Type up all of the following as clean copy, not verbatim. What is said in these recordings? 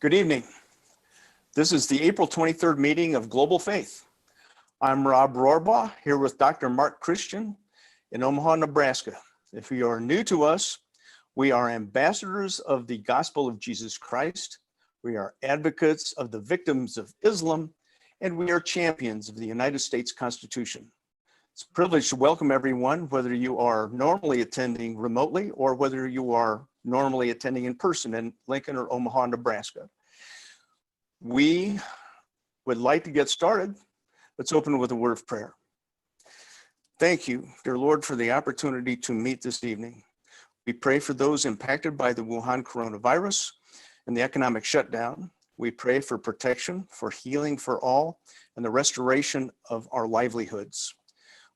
Good evening. This is the April 23rd meeting of Global Faith. I'm Rob Rohrbaugh, here with Dr. Mark Christian in Omaha, Nebraska. If you are new to us, we are ambassadors of the gospel of Jesus Christ. We are advocates of the victims of Islam, and we are champions of the United States Constitution. It's a privilege to welcome everyone, whether you are normally attending remotely or whether you are normally attending in person in Lincoln or Omaha, Nebraska. We would like to get started. Let's open with a word of prayer. Thank you, dear Lord, for the opportunity to meet this evening. We pray for those impacted by the Wuhan coronavirus and the economic shutdown. We pray for protection, for healing for all, and the restoration of our livelihoods.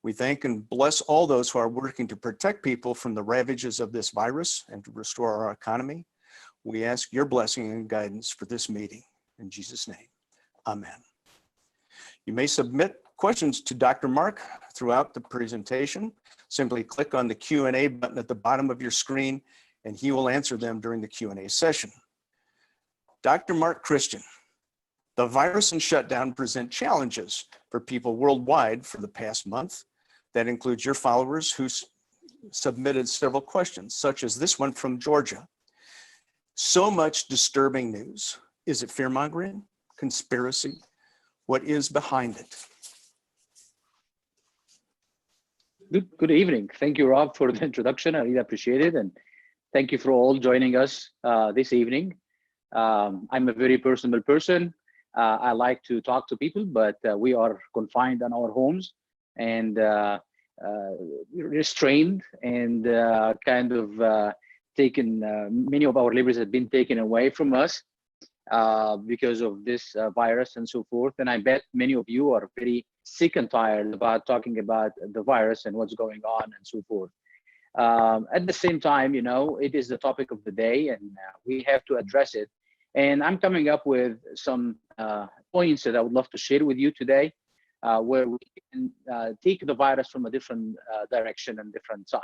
We thank and bless all those who are working to protect people from the ravages of this virus and to restore our economy. We ask your blessing and guidance for this meeting. In Jesus' name, amen. You may submit questions to Dr. Mark throughout the presentation. Simply click on the Q&A button at the bottom of your screen, and he will answer them during the Q&A session. Dr. Mark Christian, the virus and shutdown present challenges for people worldwide for the past month. That includes your followers who submitted several questions, such as this one from Georgia. So much disturbing news. Is it fear-mongering? Conspiracy? What is behind it? Good evening. Thank you, Rob, for the introduction. I really appreciate it. And thank you for all joining us this evening. I'm a very personal person. I like to talk to people, but we are confined in our homes and restrained and kind of taken, many of our liberties have been taken away from us because of this virus and so forth. And I bet many of you are very sick and tired about talking about the virus and what's going on and so forth. At the same time, you know, it is the topic of the day and we have to address it. And I'm coming up with some points that I would love to share with you today, where we can take the virus from a different direction and different side.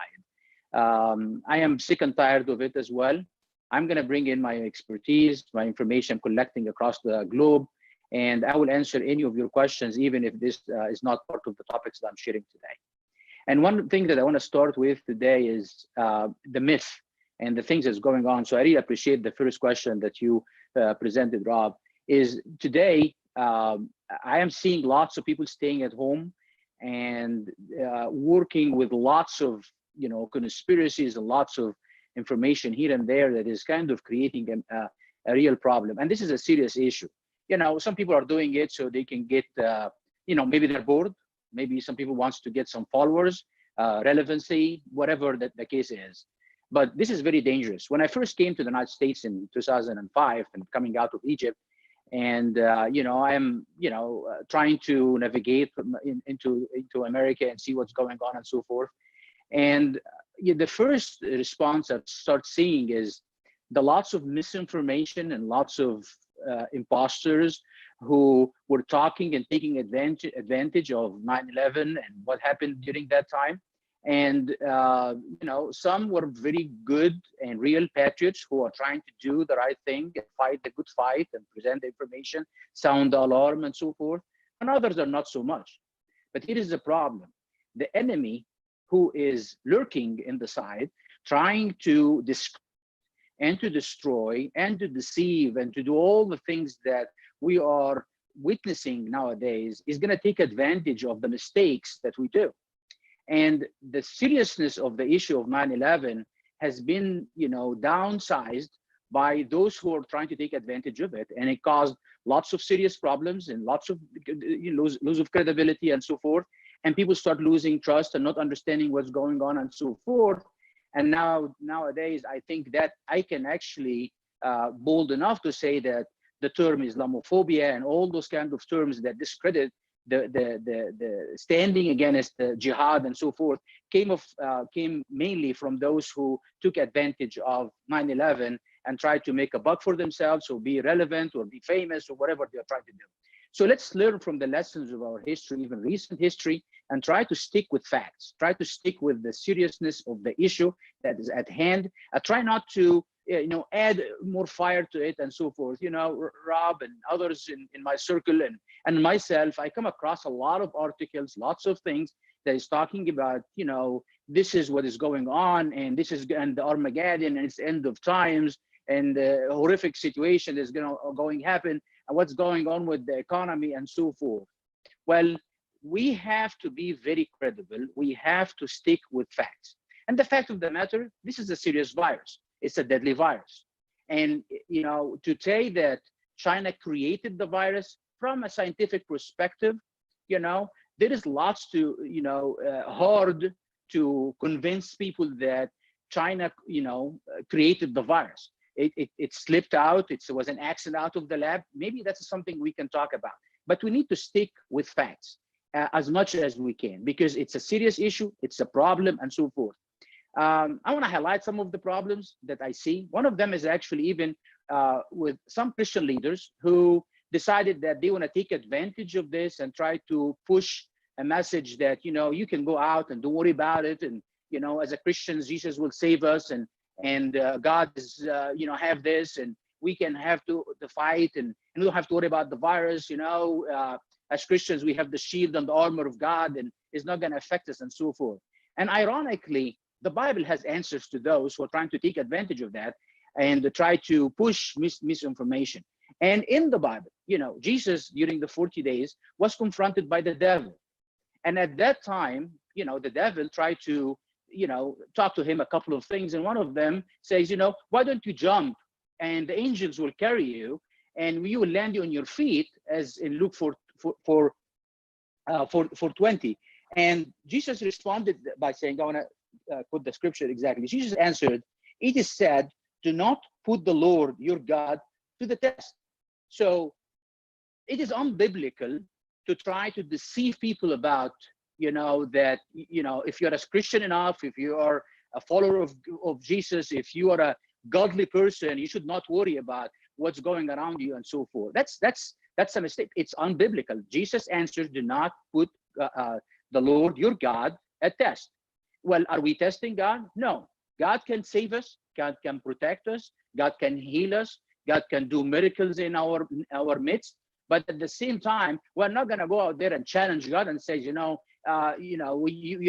I am sick and tired of it as well. I'm going to bring in my expertise, my information collecting across the globe, and I will answer any of your questions, even if this is not part of the topics that I'm sharing today. And one thing that I want to start with today is the myth and the things that's going on. So I really appreciate the first question that you presented, Rob, is today I am seeing lots of people staying at home and working with lots of, you know, conspiracies and lots of information here and there that is kind of creating a real problem. And this is a serious issue. You know, some people are doing it so they can get, you know, maybe they're bored. Maybe some people wants to get some followers, relevancy, whatever the case is. But this is very dangerous. When I first came to the United States in 2005 and coming out of Egypt, and you know, I'm, you know, trying to navigate into America and see what's going on and so forth. And the first response I start seeing is the lots of misinformation and lots of imposters who were talking and taking advantage of 9/11 and what happened during that time. And you know, some were very good and real patriots who are trying to do the right thing and fight the good fight and present the information, sound the alarm and so forth. And others are not so much. But here is the problem. The enemy who is lurking in the side, trying to and to destroy and to deceive and to do all the things that we are witnessing nowadays, is going to take advantage of the mistakes that we do. And the seriousness of the issue of 9/11 has been, you know, downsized by those who are trying to take advantage of it, and it caused lots of serious problems and lots of lose of credibility and so forth. And people start losing trust and not understanding what's going on and so forth. And nowadays, I think that I can actually bold enough to say that the term Islamophobia and all those kinds of terms that discredit the standing against the jihad and so forth came mainly from those who took advantage of 9/11 and tried to make a buck for themselves or be relevant or be famous or whatever they're trying to do. So let's learn from the lessons of our history, even recent history, and try to stick with facts, try to stick with the seriousness of the issue that is at hand. Try not to add more fire to it and so forth. Rob and others in my circle and myself, I come across a lot of articles, lots of things that is talking about, this is what is going on, and and the Armageddon, and it's end of times, and the horrific situation is going to happen, and what's going on with the economy and so forth. Well, we have to be very credible. We have to stick with facts. And the fact of the matter, this is a serious virus. It's a deadly virus. And, to say that China created the virus from a scientific perspective, there is lots to, hard to convince people that China, created the virus. It slipped out. It was an accident out of the lab. Maybe that's something we can talk about. But we need to stick with facts as much as we can, because it's a serious issue. It's a problem and so forth. I want to highlight some of the problems that I see. One of them is actually even with some Christian leaders who decided that they want to take advantage of this and try to push a message that, you can go out and don't worry about it. And, as a Christians, Jesus will save us, and God is, have this, and we can have to fight, and we don't have to worry about the virus. As Christians, we have the shield and the armor of God, and it's not going to affect us and so forth. And ironically, the Bible has answers to those who are trying to take advantage of that and try to push misinformation. And in the Bible, Jesus during the 40 days was confronted by the devil. And at that time, the devil tried to, talk to him a couple of things. And one of them says, why don't you jump and the angels will carry you and you will land on your feet, as in Luke 4:20. And Jesus responded by saying, I want to put the scripture exactly. Jesus answered, it is said, do not put the Lord your God to the test. So it is unbiblical to try to deceive people about, that, if you're a Christian enough, if you are a follower of Jesus, if you are a godly person, you should not worry about what's going around you and so forth. That's a mistake. It's unbiblical. Jesus answered, do not put the Lord your God at test. Well, are we testing God? No. God can save us. God can protect us. God can heal us. God can do miracles in our midst. But at the same time, we're not going to go out there and challenge God and say, you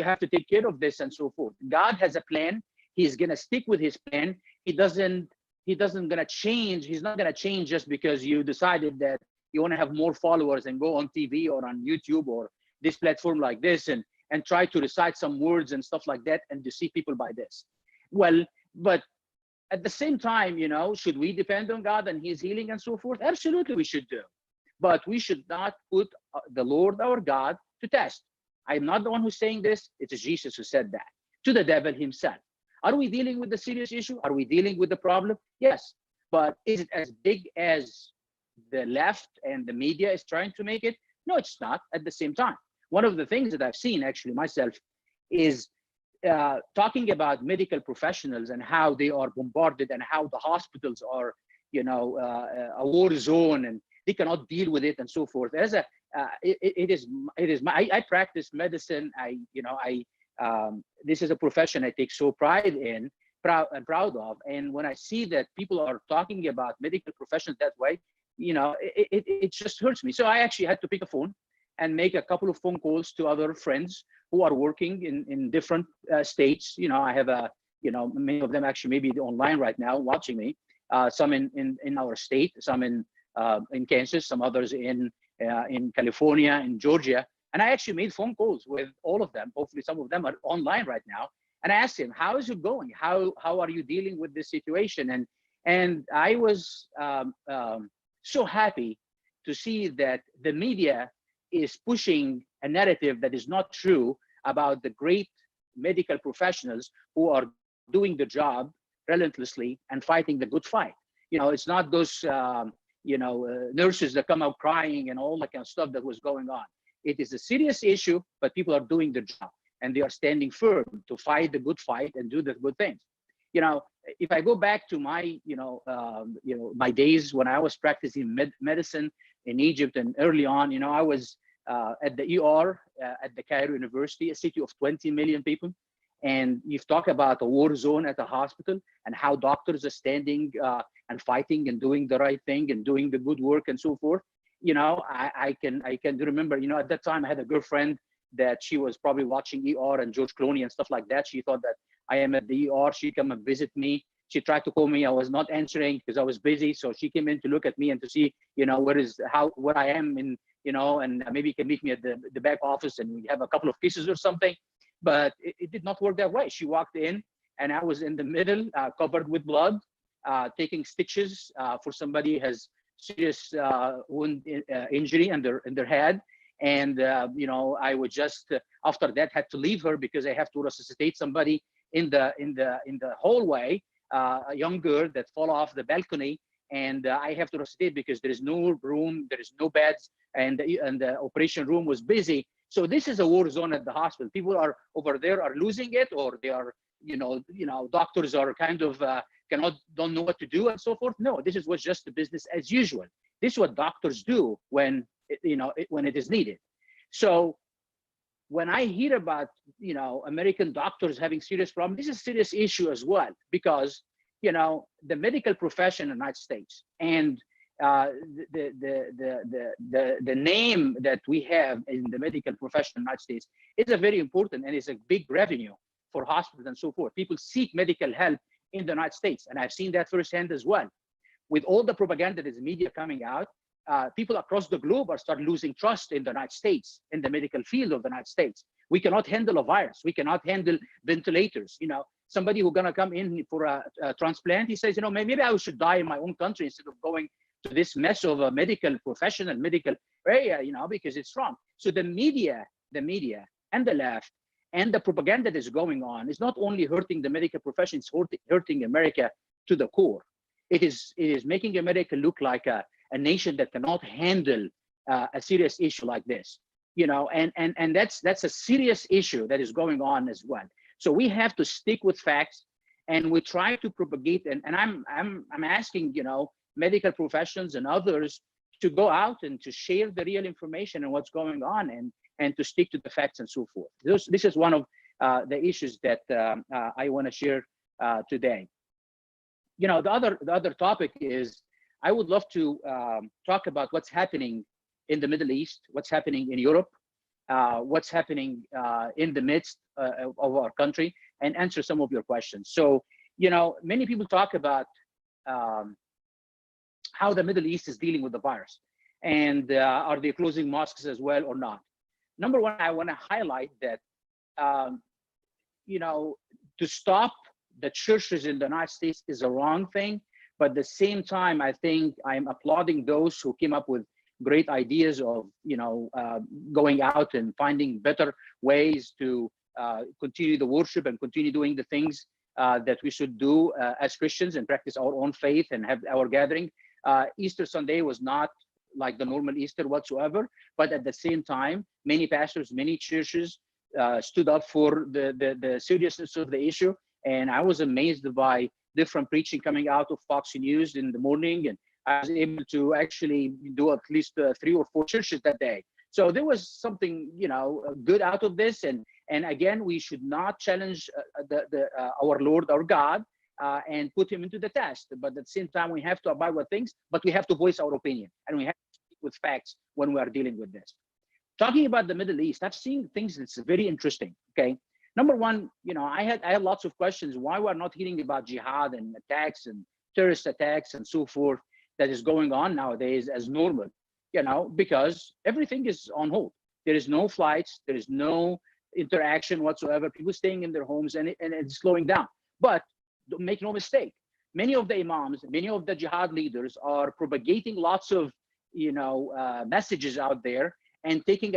have to take care of this and so forth. God has a plan. He's going to stick with his plan. He doesn't going to change. He's not going to change just because you decided that you want to have more followers and go on TV or on YouTube or this platform like this and try to recite some words and stuff like that and deceive people by this. Well, but at the same time, should we depend on God and his healing and so forth? Absolutely, we should do. But we should not put the Lord our God to test. I'm not the one who's saying this. It is Jesus who said that to the devil himself. Are we dealing with the serious issue? Are we dealing with the problem? Yes. But is it as big as the left and the media is trying to make it? No, it's not at the same time. One of the things that I've seen actually myself is talking about medical professionals and how they are bombarded and how the hospitals are, a war zone and they cannot deal with it and so forth. I practice medicine. This is a profession I take so proud of. And when I see that people are talking about medical professions that way, it just hurts me. So I actually had to pick a phone and make a couple of phone calls to other friends who are working in different states. I have many of them actually maybe online right now watching me. Some in our state, some in Kansas, some others in California, in Georgia. And I actually made phone calls with all of them. Hopefully some of them are online right now. And I asked him, how is it going? How are you dealing with this situation? And I was so happy to see that the media is pushing a narrative that is not true about the great medical professionals who are doing the job relentlessly and fighting the good fight. It's not those nurses that come out crying and all that kind of stuff that was going on. It is a serious issue, but people are doing the job and they are standing firm to fight the good fight and do the good things. If I go back to my, my days when I was practicing medicine in Egypt and early on, I was at the ER at the Cairo University, a city of 20 million people. And you've talked about a war zone at the hospital and how doctors are standing and fighting and doing the right thing and doing the good work and so forth. You know, I can remember, you know, at that time I had a girlfriend that she was probably watching ER and George Clooney and stuff like that. She thought that I am at the ER. She come and visit me. She tried to call me. I was not answering because I was busy. So she came in to look at me and to see, you know, where I am in, you know, and maybe you can meet me at the back office and we have a couple of pieces or something. But it did not work that way. She walked in and I was in the middle, covered with blood, taking stitches for somebody who has serious wound injury in their head. And you know, I would just after that had to leave her because I have to resuscitate somebody in the hallway, a young girl that fall off the balcony, and I have to resuscitate because there is no room, there is no beds, and the operation room was busy. So this is a war zone at the hospital. People are over there are losing it, or they are, you know, doctors are kind of don't know what to do and so forth. No, this was just the business as usual. This is what doctors do when when it is needed. So when I hear about, you know, American doctors having serious problems, this is a serious issue as well, because, you know, the medical profession in the United States and the name that we have in the medical profession in the United States is a very important, and it's a big revenue for hospitals and so forth. People seek medical help in the United States, and I've seen that firsthand as well. With all the propaganda that is media coming out, people across the globe are start losing trust in the United States, in the medical field of the United States. We cannot handle a virus. We cannot handle ventilators. You know, somebody who's gonna come in for a transplant, he says, you know, maybe I should die in my own country instead of going to this mess of a medical professional, medical area, you know, because it's wrong. So the media and the left and the propaganda that is going on is not only hurting the medical profession, it's hurting America to the core. It is making America look like a nation that cannot handle a serious issue like this, you know, and that's a serious issue that is going on as well. So we have to stick with facts, and we try to propagate. And I'm asking, you know, medical professions and others to go out and to share the real information and what's going on, and to stick to the facts and so forth. This is one of the issues that I want to share today. You know, the other topic is I would love to talk about what's happening in the Middle East, what's happening in Europe, what's happening in the midst of our country, and answer some of your questions. So, you know, many people talk about how the Middle East is dealing with the virus, and are they closing mosques as well or not? Number one, I want to highlight that, you know, to stop the churches in the United States is a wrong thing. But at the same time, I think I'm applauding those who came up with great ideas of, you know, going out and finding better ways to continue the worship and continue doing the things that we should do as Christians, and practice our own faith and have our gathering. Easter Sunday was not like the normal Easter whatsoever, but at the same time, many pastors, many churches stood up for the seriousness of the issue. And I was amazed by different preaching coming out of Fox News in the morning, and I was able to actually do at least 3 or 4 churches that day. So there was something, you know, good out of this. And again, we should not challenge our Lord, our God, and put him into the test. But at the same time, we have to abide with things, but we have to voice our opinion, and we have to speak with facts when we are dealing with this. Talking about the Middle East, I've seen things that's very interesting. Okay. Number one, you know, I had lots of questions why we're not hearing about jihad and attacks and terrorist attacks and so forth that is going on nowadays as normal, you know, because everything is on hold. There is no flights, there is no interaction whatsoever, people staying in their homes, and it's slowing down. But make no mistake, many of the imams, many of the jihad leaders are propagating lots of, you know, messages out there, and taking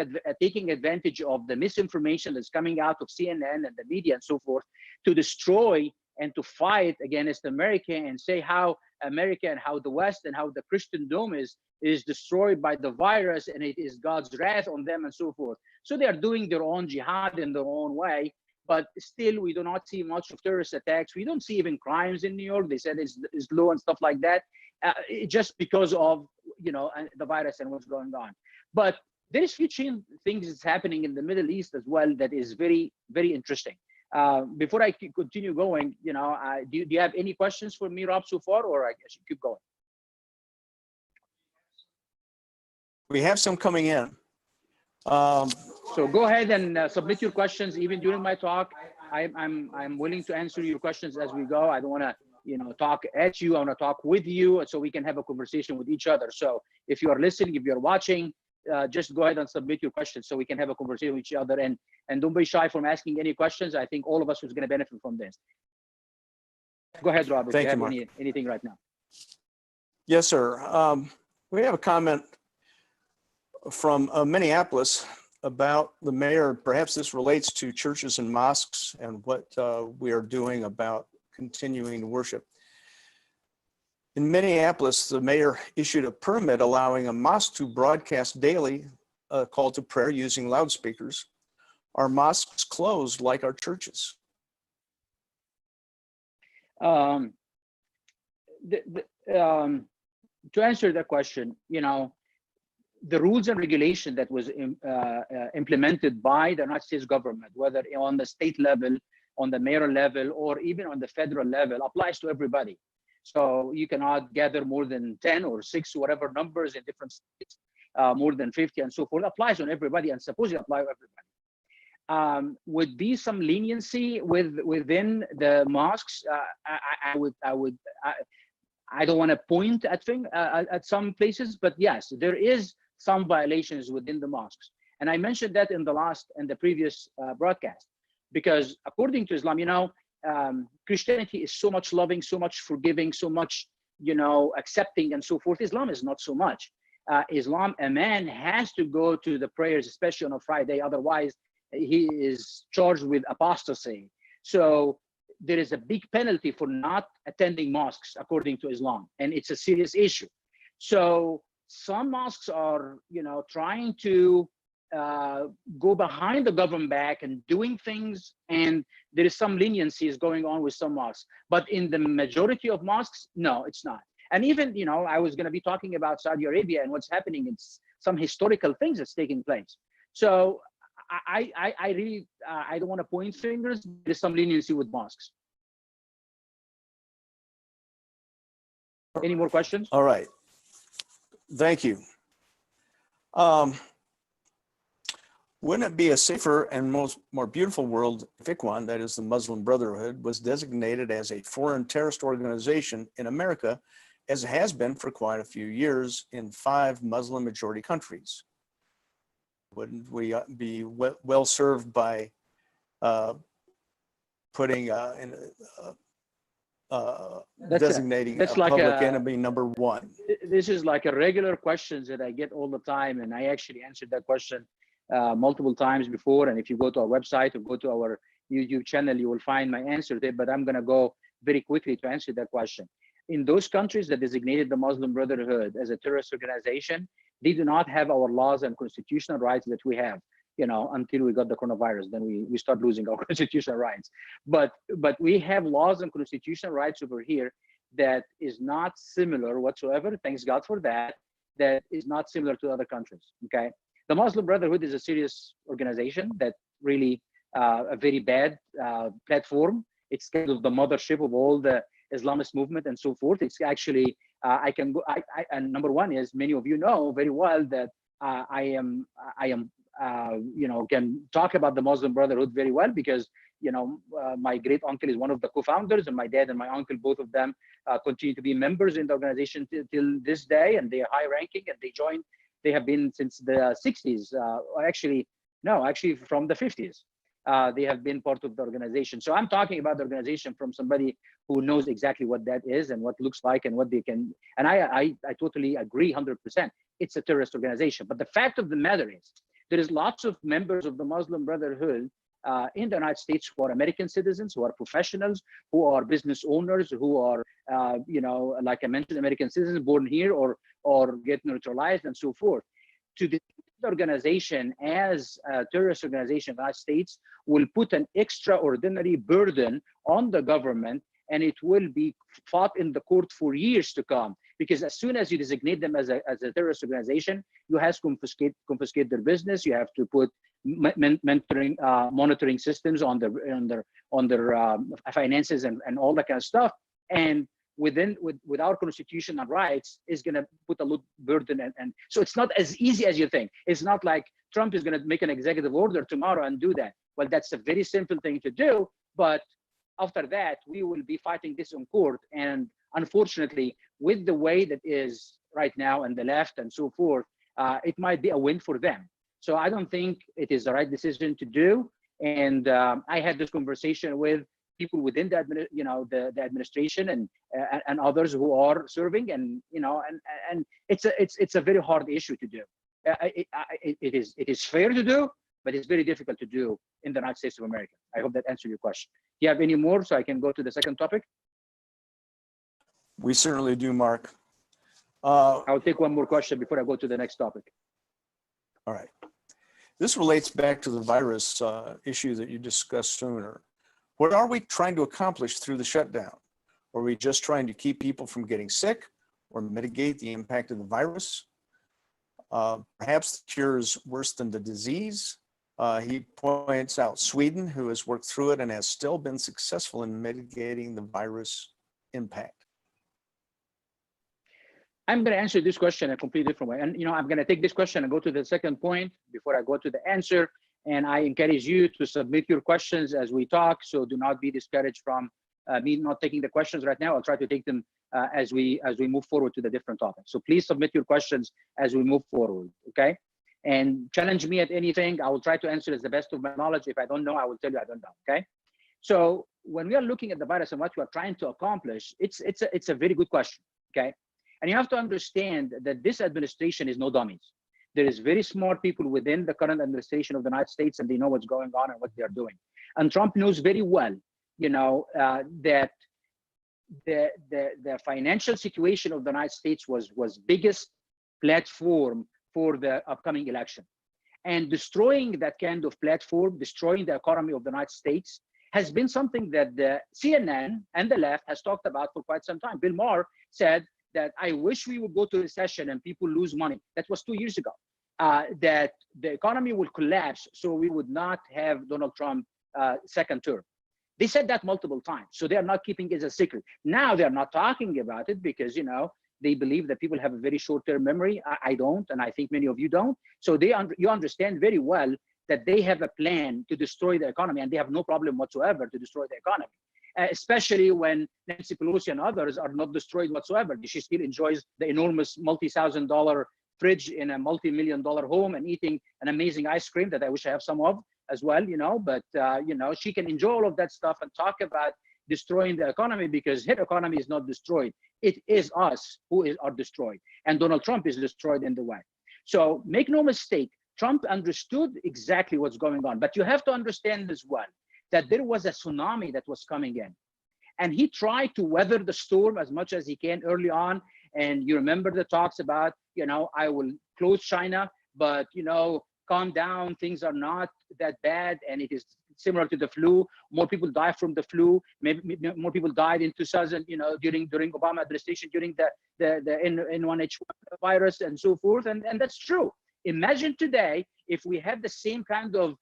advantage of the misinformation that's coming out of CNN and the media and so forth to destroy and to fight against America, and say how America and how the West and how the Christendom is destroyed by the virus, and it is God's wrath on them and so forth. So they are doing their own jihad in their own way, but still we do not see much of terrorist attacks. We don't see even crimes in New York. They said it's low and stuff like that, just because of, you know, the virus and what's going on. But there is few things that's happening in the Middle East as well that is very, very interesting. Before I continue going, do you have any questions for me, Rob, so far, or I should keep going? We have some coming in. So go ahead and submit your questions even during my talk. I'm willing to answer your questions as we go. I don't want to talk at you. I want to talk with you so we can have a conversation with each other. So if you are listening, if you're watching, just go ahead and submit your questions so we can have a conversation with each other, and don't be shy from asking any questions. I think all of us is going to benefit from this. Go ahead, Rob, if you have anything right now. Yes, sir. We have a comment from Minneapolis about the mayor. Perhaps this relates to churches and mosques and what we are doing about continuing to worship. In Minneapolis, the mayor issued a permit allowing a mosque to broadcast daily a call to prayer using loudspeakers. Are mosques closed like our churches? To answer that question, the rules and regulation that was implemented by the United States government, whether on the state level, on the mayoral level, or even on the federal level, applies to everybody. So you cannot gather more than 10 or 6, whatever numbers in different states, more than 50 and so forth. Applies on everybody and supposedly apply to everybody. Would be some leniency within the mosques. I don't want to point at some places, but yes, there is some violations within the mosques. And I mentioned that in the previous broadcast, because according to Islam, Christianity is so much loving, so much forgiving, so much, accepting and so forth. Islam is not so much. Islam, a man has to go to the prayers, especially on a Friday. Otherwise, he is charged with apostasy. So there is a big penalty for not attending mosques according to Islam, and it's a serious issue. So some mosques are, trying to go behind the government back and doing things, and there is some leniencies going on with some mosques. But in the majority of mosques, no, it's not. And even, I was going to be talking about Saudi Arabia and what's happening. It's some historical things that's taking place. So I really, I don't want to point fingers. There's some leniency with mosques. Any more questions? All right. Thank you. Wouldn't it be a safer and more beautiful world if Ikhwan, that is the Muslim Brotherhood, was designated as a foreign terrorist organization in America, as it has been for quite a few years in 5 Muslim majority countries? Wouldn't we be well served by putting designating a public enemy number 1? This is like a regular question that I get all the time, and I actually answered that question multiple times before. And if you go to our website or go to our YouTube channel, you will find my answer there. But I'm going to go very quickly to answer that question. In those countries that designated the Muslim Brotherhood as a terrorist organization, they do not have our laws and constitutional rights that we have, until we got the coronavirus. Then we start losing our constitutional rights. But we have laws and constitutional rights over here that is not similar whatsoever. Thanks God for that. That is not similar to other countries. Okay. The Muslim Brotherhood is a serious organization that really a very bad platform. It's kind of the mothership of all the Islamist movement and so forth. It's actually, and number one is, many of you know very well that I can talk about the Muslim Brotherhood very well because, my great uncle is one of the co-founders, and my dad and my uncle, both of them continue to be members in the organization till this day, and they are high ranking, and they have been since the 60s, actually from the 50s. They have been part of the organization. So I'm talking about the organization from somebody who knows exactly what that is and what looks like and what they can. And I totally agree 100%. It's a terrorist organization. But the fact of the matter is, there is lots of members of the Muslim Brotherhood in the United States who are American citizens, who are professionals, who are business owners, who are, like I mentioned, American citizens born here or get naturalized and so forth. To the organization as a terrorist organization in the United States will put an extraordinary burden on the government, and it will be fought in the court for years to come. because as soon as you designate them as a terrorist organization, you have to confiscate their business. You have to put monitoring systems on their finances and all that kind of stuff. And with our constitution and rights is going to put a lot burden, and so it's not as easy as you think. It's not like Trump is going to make an executive order tomorrow and do that. Well, that's a very simple thing to do, but after that we will be fighting this in court. And unfortunately, with the way that is right now and the left and so forth, it might be a win for them. So I don't think it is the right decision to do. And I had this conversation with people within the administration and others who are serving, and and it's a very hard issue to do. It is fair to do, but it's very difficult to do in the United States of America. I hope that answered your question. Do you have any more so I can go to the second topic? We certainly do, Mark. I'll take one more question before I go to the next topic. All right. This relates back to the virus issue that you discussed sooner. What are we trying to accomplish through the shutdown? Are we just trying to keep people from getting sick or mitigate the impact of the virus? Perhaps the cure is worse than the disease. He points out Sweden, who has worked through it and has still been successful in mitigating the virus impact. I'm going to answer this question a completely different way. And I'm going to take this question and go to the second point before I go to the answer. And I encourage you to submit your questions as we talk. So do not be discouraged from me not taking the questions right now. I'll try to take them as we move forward to the different topics. So please submit your questions as we move forward, okay? And challenge me at anything. I will try to answer as the best of my knowledge. If I don't know, I will tell you I don't know, okay? So when we are looking at the virus and what we are trying to accomplish, it's a very good question, okay? And you have to understand that this administration is no dummies. There is very smart people within the current administration of the United States, and they know what's going on and what they're doing. And Trump knows very well, that the financial situation of the United States was biggest platform for the upcoming election. And destroying that kind of platform, destroying the economy of the United States, has been something that the CNN and the left has talked about for quite some time. Bill Maher said that I wish we would go to recession and people lose money. That was 2 years ago. That the economy will collapse, so we would not have Donald Trump second term. They said that multiple times, so they are not keeping it a secret. Now they're not talking about it because they believe that people have a very short-term memory. I don't, and I think many of you don't. So you understand very well that they have a plan to destroy the economy, and they have no problem whatsoever to destroy the economy. Especially when Nancy Pelosi and others are not destroyed whatsoever. She still enjoys the enormous multi-$1,000 fridge in a multi-million-dollar home and eating an amazing ice cream that I wish I have some of as well, but she can enjoy all of that stuff and talk about destroying the economy because her economy is not destroyed. It is us who are destroyed, and Donald Trump is destroyed in the way. So make no mistake, Trump understood exactly what's going on, but you have to understand as well that there was a tsunami that was coming in. And he tried to weather the storm as much as he can early on. And you remember the talks about, I will close China, but, calm down, things are not that bad. And it is similar to the flu. More people die from the flu. Maybe more people died in 2000, during Obama administration, during the N1H1 virus and so forth. And that's true. Imagine today, if we had the same kind of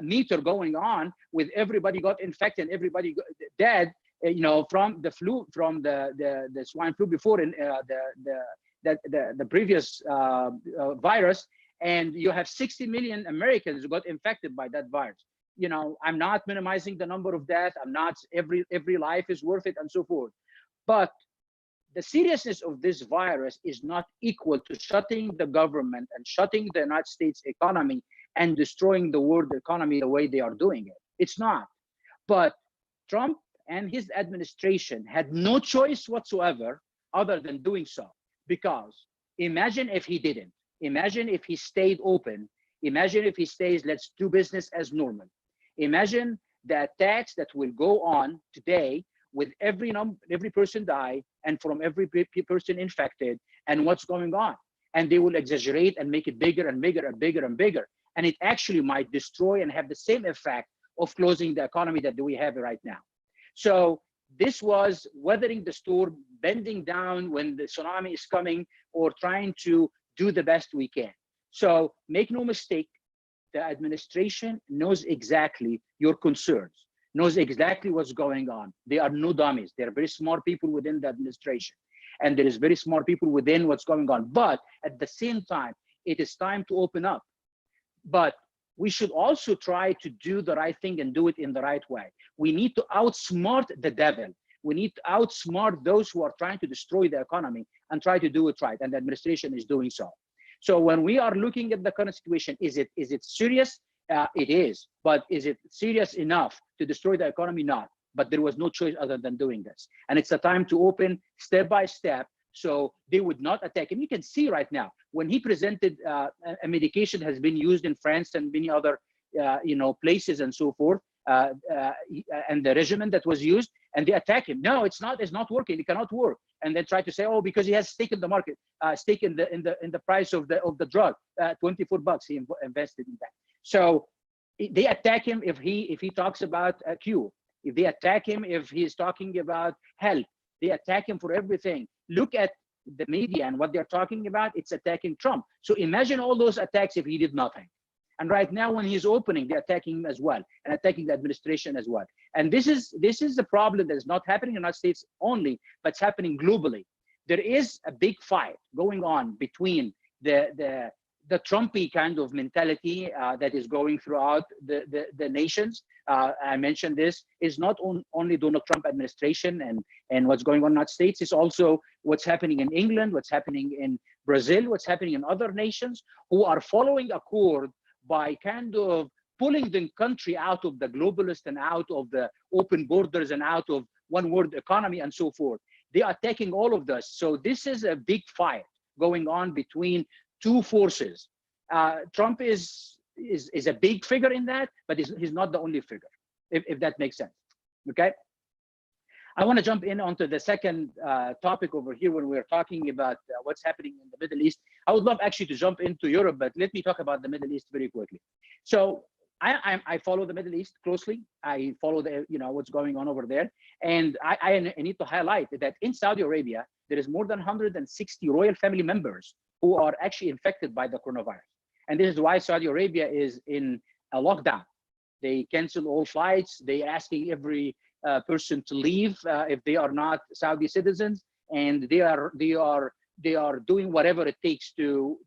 meter going on with everybody got infected, everybody dead, from the flu, from the swine flu before, in the previous virus, and you have 60 million Americans who got infected by that virus. I'm not minimizing the number of deaths. I'm not, every life is worth it and so forth. But the seriousness of this virus is not equal to shutting the government and shutting the United States economy and destroying the world economy the way they are doing it. It's not. But Trump and his administration had no choice whatsoever other than doing so. Because imagine if he didn't. Imagine if he stayed open. Imagine if he stays, let's do business as normal. Imagine the attacks that will go on today with every person die and from every person infected and what's going on. And they will exaggerate and make it bigger and bigger and bigger and bigger. And it actually might destroy and have the same effect of closing the economy that we have right now. So this was weathering the storm bending down when the tsunami is coming, or trying to do the best we can. So make no mistake, the administration knows exactly your concerns, knows exactly what's going on. They are no dummies. They are very smart people within the administration. And there is very smart people within what's going on. But at the same time, it is time to open up. But we should also try to do the right thing and do it in the right way. We need to outsmart the devil. We need to outsmart those who are trying to destroy the economy and try to do it right. And the administration is doing so. So when we are looking at the current situation, is it serious? It is. But is it serious enough to destroy the economy? Not. But there was no choice other than doing this. And it's a time to open step by step, so they would not attack. And you can see right now, when he presented a medication has been used in France and many other places and so forth, and the regimen that was used, and they attack him. No, it's not working. It cannot work. And then try to say, oh, because he has stake in the market, stake in the price of the drug, $24 he invested in that. So they attack him if he talks about a cure. If they attack him if he's talking about health, they attack him for everything. Look at the media and what they're talking about. It's attacking Trump. So imagine all those attacks if he did nothing. And right now, when he's opening, they're attacking him as well, and attacking the administration as well. And this is a problem that is not happening in the United States only, but it's happening globally. There is a big fight going on between the Trumpy kind of mentality that is going throughout the nations. I mentioned this is not only Donald Trump administration and what's going on in the United States. It's also what's happening in England, what's happening in Brazil, what's happening in other nations who are following a course by kind of pulling the country out of the globalist and out of the open borders and out of one world economy and so forth. They are attacking all of this. So this is a big fight going on between two forces. Trump is a big figure in that, but he's not the only figure, if that makes sense. Okay. I want to jump in onto the second topic over here when we're talking about what's happening in the Middle East. I would love actually to jump into Europe, but let me talk about the Middle East very quickly. So I follow the Middle East closely. I follow what's going on over there, and I need to highlight that in Saudi Arabia there is more than 160 royal family members who are actually infected by the coronavirus, and this is why Saudi Arabia is in a lockdown. They cancel all flights. They're asking every person to leave if they are not Saudi citizens, and they are doing whatever it takes to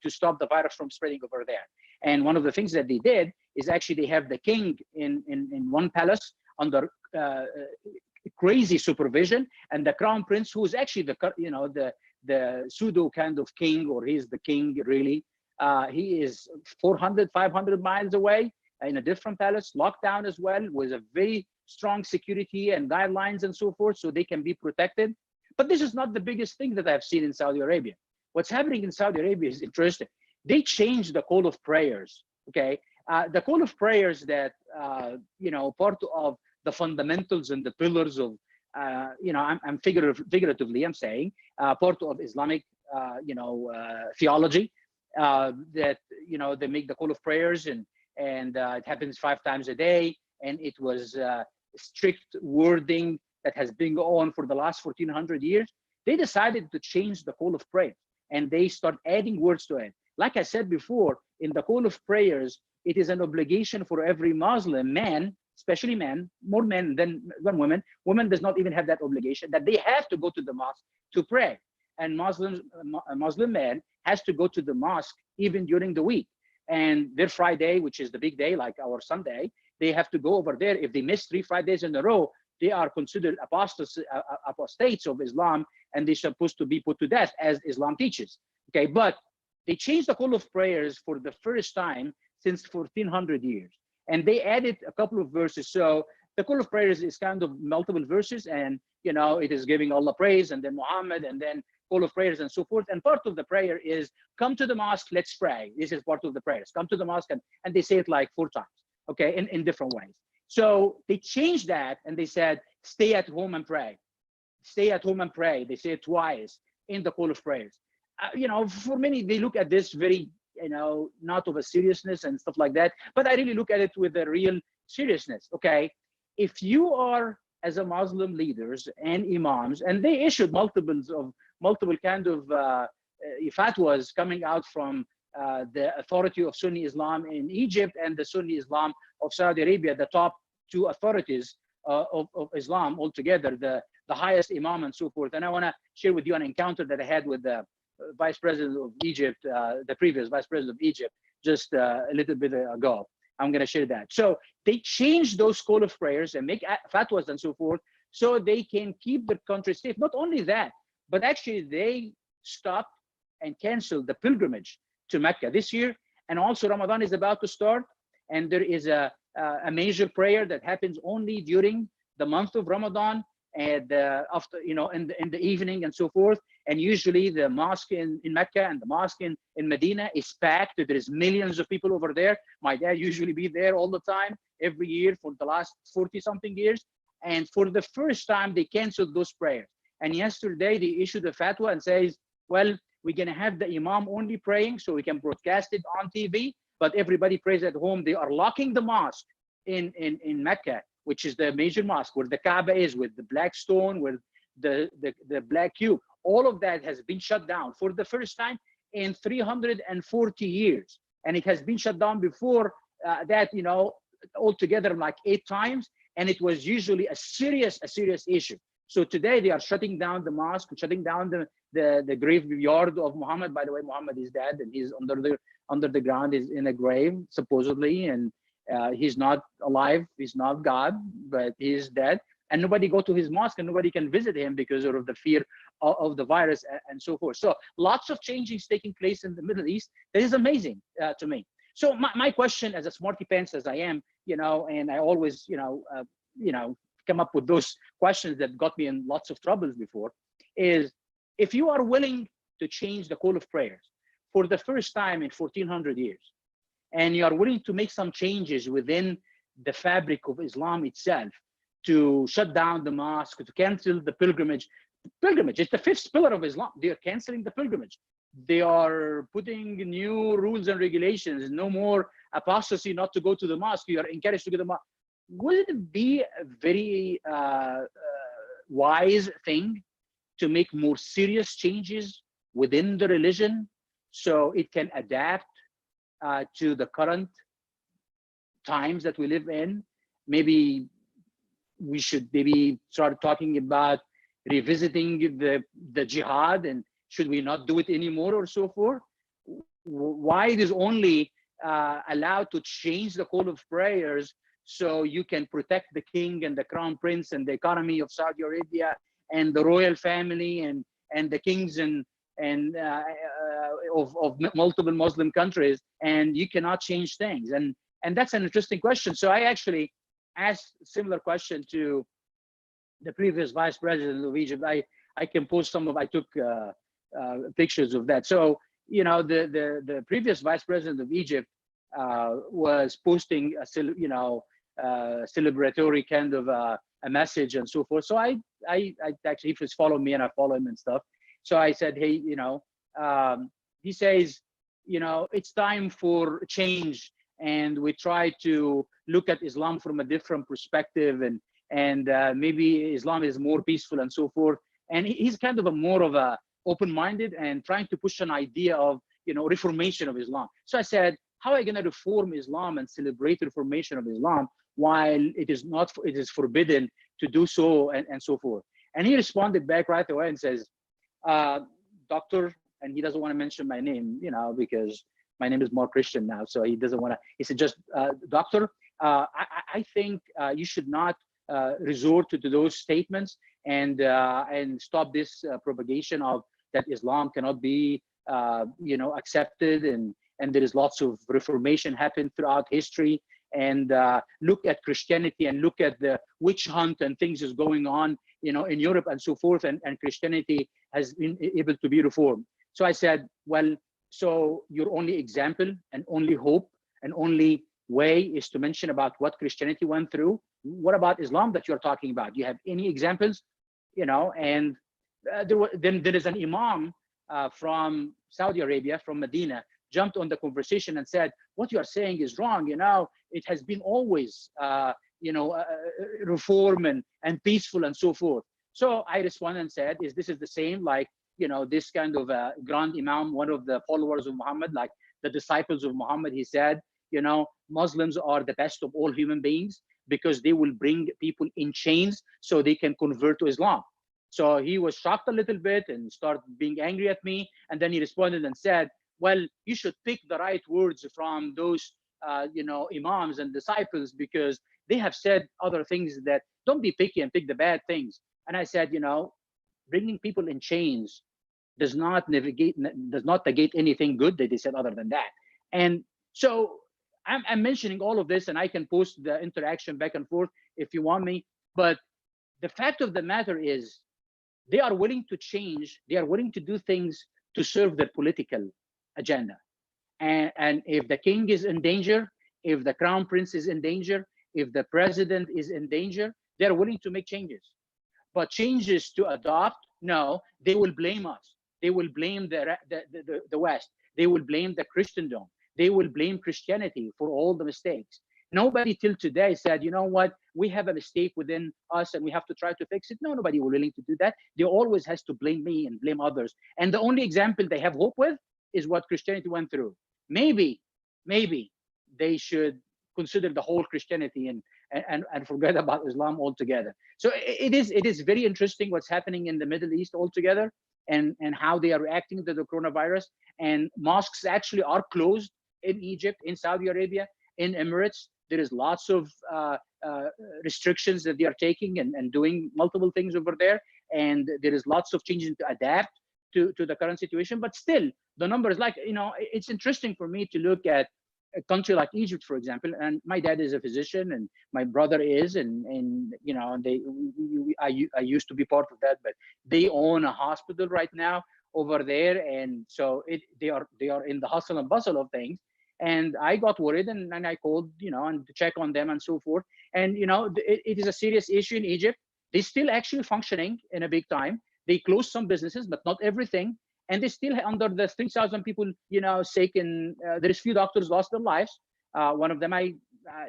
stop the virus from spreading over there. And one of the things that they did is actually they have the king in one palace under crazy supervision, and the crown prince, who is actually the pseudo kind of king, or he's the king really. He is 400, 500 miles away in a different palace, locked down as well, with a very strong security and guidelines and so forth, so they can be protected. But this is not the biggest thing that I've seen in Saudi Arabia. What's happening in Saudi Arabia is interesting. They changed the call of prayers. Okay, the call of prayers that part of the fundamentals and the pillars of I'm figuratively I'm saying part of Islamic theology, that they make the call of prayers, and it happens 5 times a day, and it was strict wording that has been going on for the last 1400 years. They decided to change the call of prayer, and they start adding words to it. Like I said before, in the call of prayers, it is an obligation for every Muslim man, especially men, more men than women. Women does not even have that obligation, that they have to go to the mosque to pray. And a Muslim man has to go to the mosque even during the week. And their Friday, which is the big day, like our Sunday, they have to go over there. If they miss 3 Fridays in a row, they are considered apostates of Islam, and they're supposed to be put to death, as Islam teaches. Okay, but they changed the call of prayers for the first time since 1400 years, and they added a couple of verses. So the call of prayers is kind of multiple verses, and it is giving Allah praise, and then Muhammad, and then call of prayers and so forth. And part of the prayer is, come to the mosque, let's pray. This is part of the prayers. Come to the mosque, and they say it like 4 times, okay, in different ways. So they changed that, and they said, stay at home and pray. Stay at home and pray. They say it twice in the call of prayers. For many, they look at this very, not of a seriousness and stuff like that. But I really look at it with a real seriousness. Okay, if you are as a Muslim leaders and imams, and they issued multiple kind of fatwas coming out from the authority of Sunni Islam in Egypt and the Sunni Islam of Saudi Arabia, the top two authorities of Islam altogether, the highest imam and so forth. And I want to share with you an encounter that I had with the Vice President of Egypt, the previous Vice President of Egypt, just a little bit ago. I'm going to share that. So they changed those call of prayers and make fatwas and so forth so they can keep the country safe. Not only that, but actually they stopped and canceled the pilgrimage to Mecca this year. And also Ramadan is about to start, and there is a major prayer that happens only during the month of Ramadan and after, in the evening and so forth. And usually the mosque in Mecca and the mosque in Medina is packed. There is millions of people over there. My dad usually be there all the time, every year for the last 40 something years. And for the first time, they canceled those prayers. And yesterday they issued a fatwa and says, well, we're going to have the imam only praying so we can broadcast it on TV, but everybody prays at home. They are locking the mosque in Mecca, which is the major mosque where the Kaaba is, with the black stone, with the black cube. All of that has been shut down for the first time in 340 years. And it has been shut down before that, altogether like 8 times. And it was usually a serious issue. So today they are shutting down the mosque, shutting down the graveyard of Muhammad. By the way, Muhammad is dead and he's under the ground, is in a grave supposedly, and he's not alive, he's not God, but he's dead. And nobody go to his mosque and nobody can visit him because of the fear of the virus and so forth. So lots of changes taking place in the Middle East. That is amazing to me. So my question, as a smarty pants as I am, and I always, come up with those questions that got me in lots of troubles before, is if you are willing to change the call of prayers for the first time in 1400 years, and you are willing to make some changes within the fabric of Islam itself, to shut down the mosque, to cancel the pilgrimage. Pilgrimage, it's the 5th pillar of Islam. They are canceling the pilgrimage. They are putting new rules and regulations, no more apostasy, not to go to the mosque. You are encouraged to go to the mosque. Would it be a very wise thing to make more serious changes within the religion so it can adapt to the current times that we live in? Maybe we should start talking about revisiting the jihad, and should we not do it anymore or so forth? Why it is only allowed to change the call of prayers so you can protect the king and the crown prince and the economy of Saudi Arabia and the royal family and the kings and of multiple Muslim countries, and you cannot change things? And that's an interesting question. So I actually asked a similar question to the previous Vice President of Egypt. I composed I took pictures of that. So, the previous Vice President of Egypt was posting a celebratory kind of a message and so forth. So I actually, he was following me and I follow him and stuff. So I said, hey, he says, it's time for change, and we try to look at Islam from a different perspective, and maybe Islam is more peaceful and so forth. And he's kind of more of a open-minded and trying to push an idea of, reformation of Islam. So I said, how are you going to reform Islam and celebrate the reformation of Islam while it is forbidden to do so and so forth? And he responded back right away and says, doctor, and he doesn't want to mention my name, because my name is Mark Christian now. So he doesn't want to, he said, just doctor, I think you should not resort to those statements and stop this propagation of that Islam cannot be accepted, and there is lots of reformation happened throughout history, and look at Christianity and look at the witch hunt and things is going on in Europe and so forth, and Christianity has been able to be reformed. So I said, well, so your only example and only hope and only way is to mention about what Christianity went through. What about Islam that you're talking about? Do you have any examples? And then there is an imam from Saudi Arabia, from Medina, jumped on the conversation and said, what you are saying is wrong. It has been always, reform and peaceful and so forth. So I responded and said, this is the same like, this kind of Grand Imam, one of the followers of Muhammad, like the disciples of Muhammad, he said, Muslims are the best of all human beings because they will bring people in chains so they can convert to Islam. So he was shocked a little bit and started being angry at me. And then he responded and said, well, you should pick the right words from those, imams and disciples, because they have said other things that don't be picky and pick the bad things. And I said, bringing people in chains does not negate anything good that they said other than that. And so I'm mentioning all of this, and I can post the interaction back and forth if you want me. But the fact of the matter is, they are willing to change. They are willing to do things to serve their political agenda. And if the king is in danger, if the crown prince is in danger, if the president is in danger, they're willing to make changes. But changes to adopt, no, they will blame us. They will blame the West. They will blame the Christendom. They will blame Christianity for all the mistakes. Nobody till today said, you know what, we have a mistake within us and we have to try to fix it. No, nobody was willing to do that. They always has to blame me and blame others. And the only example they have hope with is what Christianity went through. Maybe they should consider the whole Christianity and forget about Islam altogether. So it is very interesting what's happening in the Middle East altogether, and how they are reacting to the coronavirus. And mosques actually are closed in Egypt, in Saudi Arabia, in Emirates. There is lots of restrictions that they are taking and doing multiple things over there. And there is lots of changes to adapt to the current situation. But still, the numbers, like, it's interesting for me to look at a country like Egypt, for example. And my dad is a physician and my brother is, and I used to be part of that, but they own a hospital right now over there. And so they are in the hustle and bustle of things. And I got worried and I called, and to check on them and so forth. And, it is a serious issue in Egypt. They're still actually functioning in a big time. They closed some businesses, but not everything. And they still under the 3,000 people, sick. And there is few doctors lost their lives. One of them, I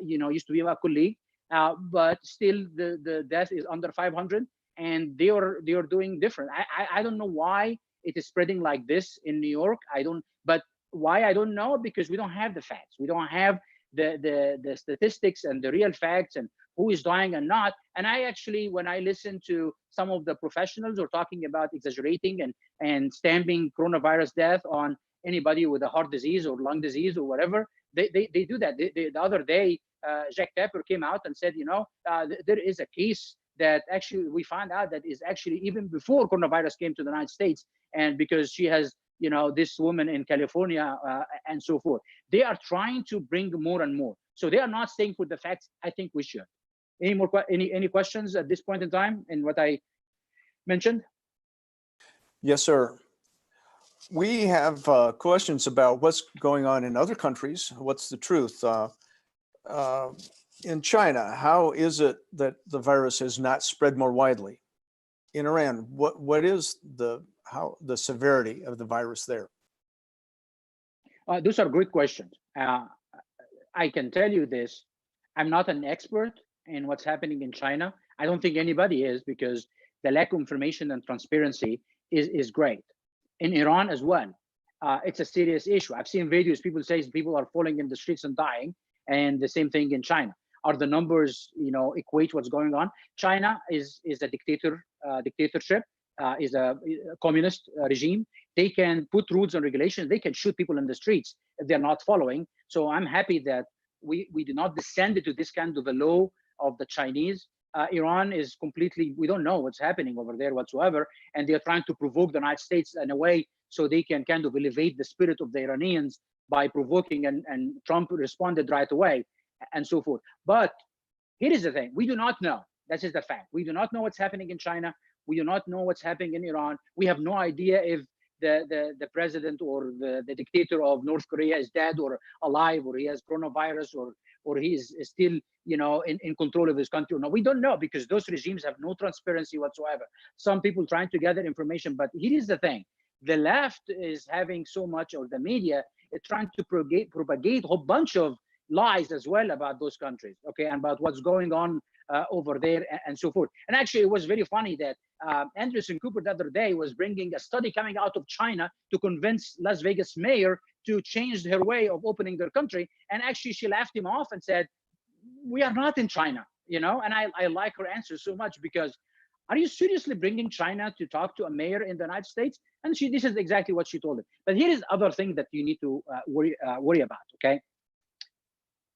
used to be my colleague, but still the death is under 500. And they are doing different. I don't know why it is spreading like this in New York. But why, I don't know, because we don't have the facts. We don't have the statistics and the real facts and who is dying and not. And I actually, when I listen to some of the professionals who are talking about exaggerating and stamping coronavirus death on anybody with a heart disease or lung disease or whatever, they do that. The other day, Jack Tapper came out and said, there is a case that actually we found out that is actually even before coronavirus came to the United States, and because she has this woman in California and so forth. They are trying to bring more and more. So they are not staying with the facts. I think we should. Any questions at this point in time in what I mentioned? Yes, sir. We have questions about what's going on in other countries. What's the truth? In China, how is it that the virus has not spread more widely? In Iran, what is the severity of the virus there? Those are great questions. I can tell you this. I'm not an expert in what's happening in China. I don't think anybody is, because the lack of information and transparency is great. In Iran as well, it's a serious issue. I've seen videos, people say people are falling in the streets and dying, and the same thing in China. Are the numbers, equate what's going on? China is a dictatorship, is a communist regime. They can put rules and regulations. They can shoot people in the streets if they're not following. So I'm happy that we do not descend into this kind of a law of the Chinese. Iran is completely, we don't know what's happening over there whatsoever. And they're trying to provoke the United States in a way so they can kind of elevate the spirit of the Iranians by provoking, and Trump responded right away and so forth. But here is the thing, we do not know. That is the fact. We do not know what's happening in China. We do not know what's happening in Iran. We have no idea if the president or the dictator of North Korea is dead or alive, or he has coronavirus, or he is still in control of his country. No, we don't know, because those regimes have no transparency whatsoever. Some people trying to gather information, but here is the thing. The left is having so much, or the media is trying to propagate a whole bunch of lies as well about those countries, okay, and about what's going on over there and so forth. And actually, it was very funny that Anderson Cooper the other day was bringing a study coming out of China to convince Las Vegas mayor to change her way of opening their country. And actually, she laughed him off and said, "We are not in China," you know. And I like her answer so much, because are you seriously bringing China to talk to a mayor in the United States? And this is exactly what she told him. But here is other thing that you need to worry about, okay?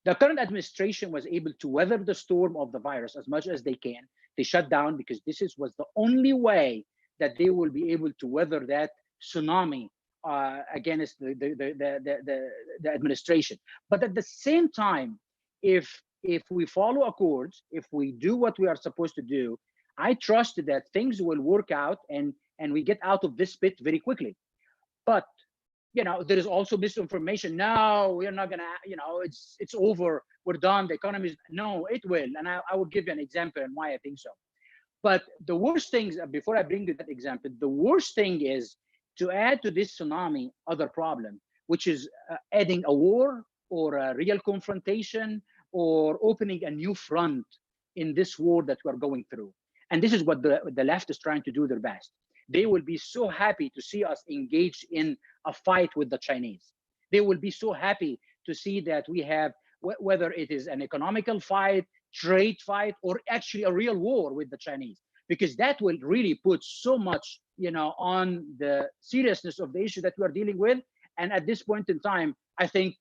The current administration was able to weather the storm of the virus as much as they can. They shut down because was the only way that they will be able to weather that tsunami against the administration. But at the same time, if we follow accords, if we do what we are supposed to do, I trust that things will work out and we get out of this pit very quickly. But you know, there is also misinformation. No, we're not gonna, you know, it's over, we're done, the economy is, no, it will. And I will give you an example and why I think so. But the worst things, before I bring you that example, the worst thing is to add to this tsunami other problem, which is adding a war or a real confrontation or opening a new front in this war that we're going through. And this is what the left is trying to do their best. They will be so happy to see us engaged in a fight with the Chinese. They will be so happy to see that we have, whether it is an economical fight, trade fight, or actually a real war with the Chinese, because that will really put so much, you know, on the seriousness of the issue that we are dealing with. And at this point in time, I think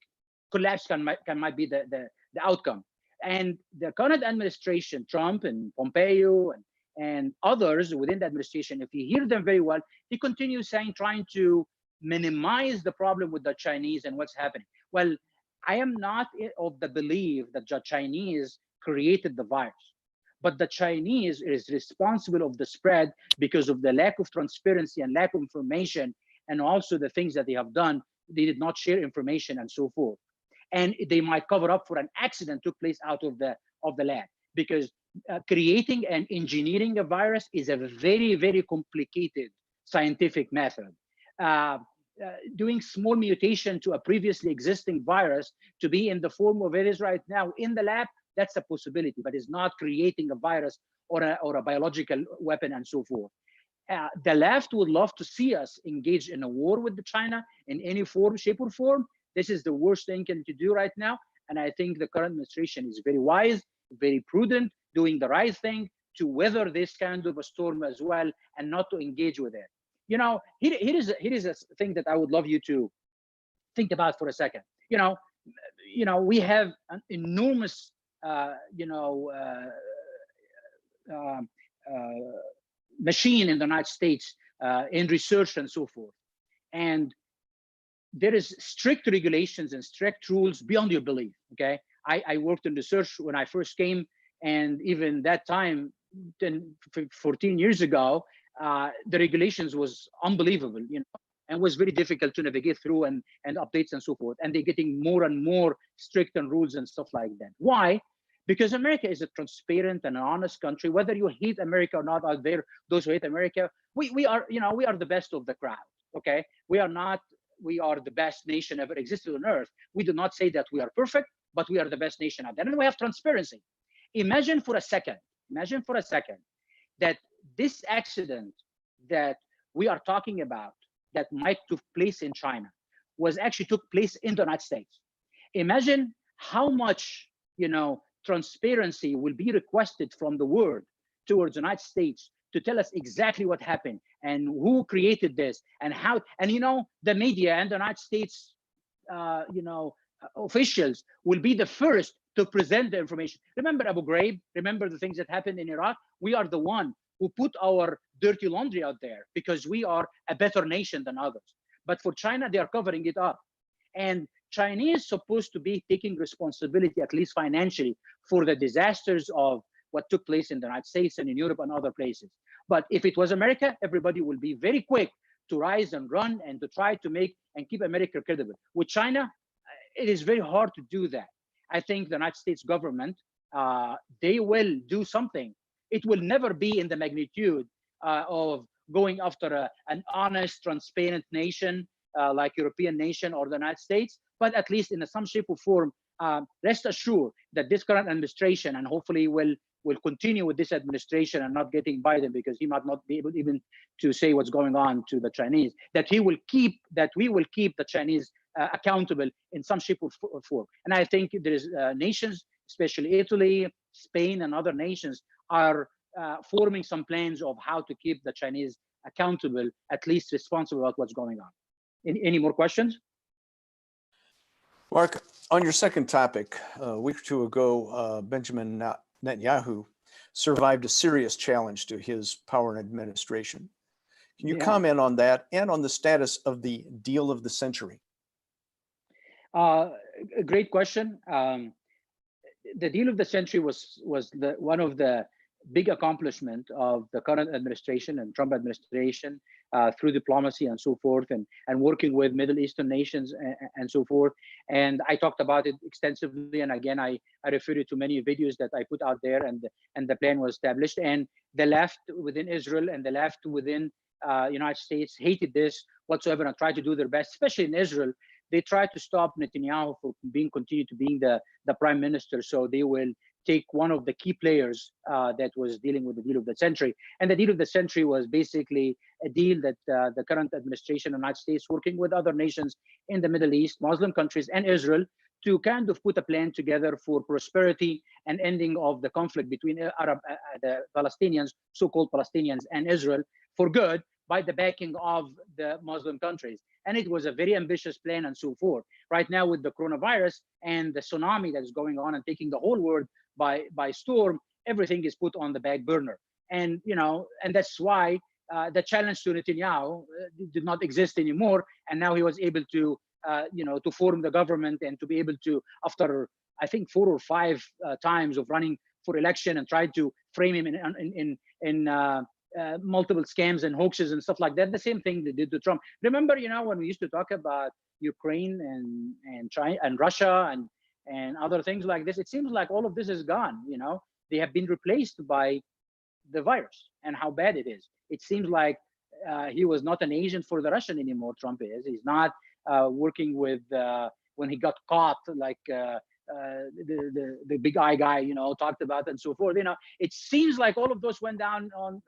collapse might be the outcome. And the current administration, Trump and Pompeo and others within the administration, if you hear them very well, they continue trying to minimize the problem with the Chinese and what's happening. Well, I am not of the belief that the Chinese created the virus, but the Chinese is responsible of the spread because of the lack of transparency and lack of information, and also the things that they have done. They did not share information and so forth. And they might cover up for an accident took place out of the lab, because creating and engineering a virus is a very, very complicated scientific method. Doing small mutation to a previously existing virus to be in the form of it is right now in the lab, that's a possibility, but it's not creating a virus or a biological weapon and so forth. The left would love to see us engage in a war with China in any form, shape, or form. This is the worst thing to do right now. And I think the current administration is very wise, very prudent, doing the right thing to weather this kind of a storm as well, and not to engage with it. You know, here is a thing that I would love you to think about for a second. You know, we have an enormous, machine in the United States in research and so forth, and there is strict regulations and strict rules beyond your belief. Okay, I worked in research when I first came, and even that time, 14 years ago, the regulations was unbelievable, you know, and was very difficult to navigate through and updates and so forth. And they're getting more and more strict on rules and stuff like that. Why? Because America is a transparent and honest country. Whether you hate America or not out there, those who hate America, we are, you know, we are the best of the crowd. Okay, we are the best nation ever existed on earth. We do not say that we are perfect, but we are the best nation out there. And we have transparency. Imagine for a second that this accident that we are talking about that might took place in China was actually took place in the United States. Imagine how much, you know, transparency will be requested from the world towards the United States to tell us exactly what happened and who created this and how. And, you know, the media and the United States, officials will be the first to present the information. Remember Abu Ghraib? Remember the things that happened in Iraq? We are the one who put our dirty laundry out there because we are a better nation than others. But for China, they are covering it up. And China is supposed to be taking responsibility, at least financially, for the disasters of what took place in the United States and in Europe and other places. But if it was America, everybody will be very quick to rise and run and to try to make and keep America credible. With China, it is very hard to do that. I think the United States government, they will do something. It will never be in the magnitude of going after an honest, transparent nation like European nation or the United States, but at least in some shape or form, rest assured that this current administration, and hopefully will continue with this administration and not getting Biden, because he might not be able even to say what's going on to the Chinese, that we will keep the Chinese accountable in some shape or form. And I think there is nations, especially Italy, Spain, and other nations are forming some plans of how to keep the Chinese accountable, at least responsible about what's going on. Any more questions? Mark, on your second topic, a week or two ago, Benjamin Netanyahu survived a serious challenge to his power and administration. Can you comment on that and on the status of the deal of the century? A great question. The deal of the century was one of the big accomplishment of the current administration and Trump administration through diplomacy and so forth, and working with Middle Eastern nations and so forth. And I talked about it extensively. And again, I referred to many videos that I put out there, and the plan was established. And the left within Israel and the left within United States hated this whatsoever and tried to do their best, especially in Israel. They tried to stop Netanyahu from continue to being the prime minister. So they will take one of the key players that was dealing with the deal of the century. And the deal of the century was basically a deal that the current administration of the United States, working with other nations in the Middle East, Muslim countries, and Israel, to kind of put a plan together for prosperity and ending of the conflict between the Palestinians, so-called Palestinians, and Israel for good, by the backing of the Muslim countries. And it was a very ambitious plan and so forth. Right now, with the coronavirus and the tsunami that is going on and taking the whole world by storm, everything is put on the back burner. And and that's why the challenge to Netanyahu did not exist anymore. And now he was able to to form the government and to be able to, after I think 4 or 5 times of running for election and tried to frame him in multiple scams and hoaxes and stuff like that. The same thing they did to Trump. Remember, when we used to talk about Ukraine and China and Russia and other things like this, it seems like all of this is gone. They have been replaced by the virus and how bad it is. It seems like he was not an agent for the Russian anymore. Trump is. He's not working with when he got caught, like the big eye guy, talked about and so forth. It seems like all of those went down on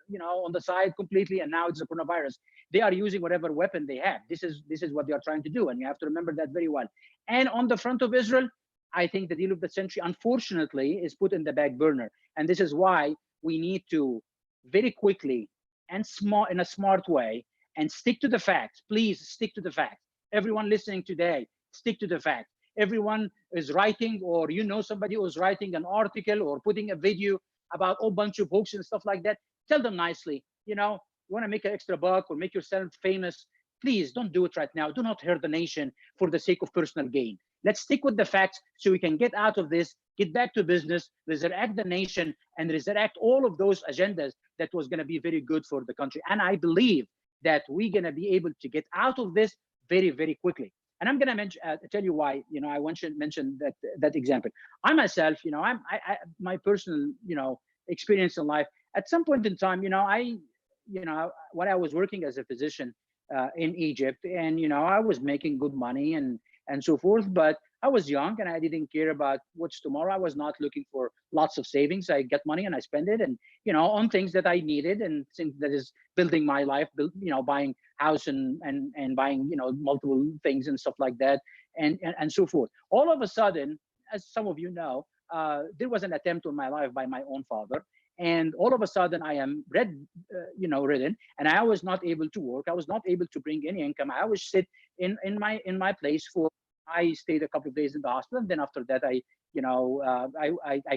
the side completely, and now it's the coronavirus. They are using whatever weapon they have. This is what they are trying to do, and you have to remember that very well. And on the front of Israel, I think the deal of the century, unfortunately, is put in the back burner, and this is why we need to very quickly and in a smart way and stick to the facts. Please stick to the facts. Everyone listening today, stick to the facts. Everyone is writing, or somebody who's writing an article or putting a video about a bunch of hoax and stuff like that. Tell them nicely, you want to make an extra buck or make yourself famous. Please don't do it right now. Do not hurt the nation for the sake of personal gain. Let's stick with the facts so we can get out of this, get back to business, resurrect the nation, and resurrect all of those agendas that was going to be very good for the country. And I believe that we're going to be able to get out of this very, very quickly. And I'm going to tell you why. I mentioned that example. I myself, my personal, experience in life. At some point in time, when I was working as a physician in Egypt, and I was making good money and so forth, but I was young and I didn't care about what's tomorrow. I was not looking for lots of savings. I get money and I spend it, and on things that I needed and things that is building my life, buying house and buying multiple things and stuff like that, and so forth. All of a sudden, as some of you know, there was an attempt on my life by my own father, and all of a sudden I am ridden, and I was not able to work. I was not able to bring any income. I was sit in my place I stayed a couple of days in the hospital, and then after that I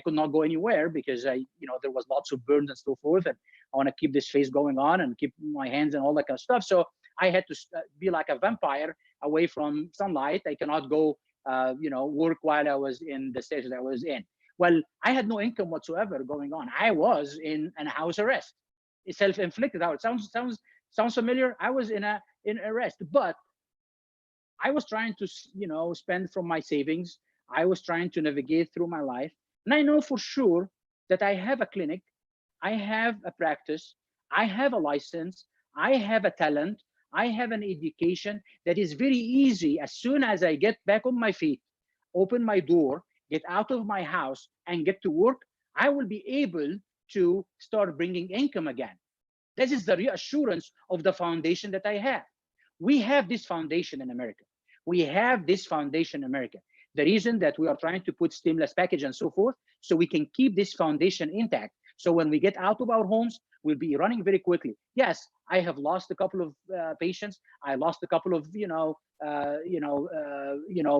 could not go anywhere because there was lots of burns and so forth, and I want to keep this face going on and keep my hands and all that kind of stuff. So I had to be like a vampire away from sunlight. I cannot go work while I was in the stage that I was in. Well, I had no income whatsoever going on. I was in a house arrest. It's self-inflicted. How it sounds familiar? I was in arrest, but I was trying to spend from my savings. I was trying to navigate through my life, and I know for sure that I have a clinic, I have a practice, I have a license, I have a talent, I have an education that is very easy. As soon as I get back on my feet, open my door, get out of my house, and get to work, I will be able to start bringing income again. This is the reassurance of the foundation that I have. We have this foundation in America. We have this foundation in America. The reason that we are trying to put stimulus package and so forth, so we can keep this foundation intact. So when we get out of our homes, we'll be running very quickly. Yes, I have lost a couple of patients. I lost a couple of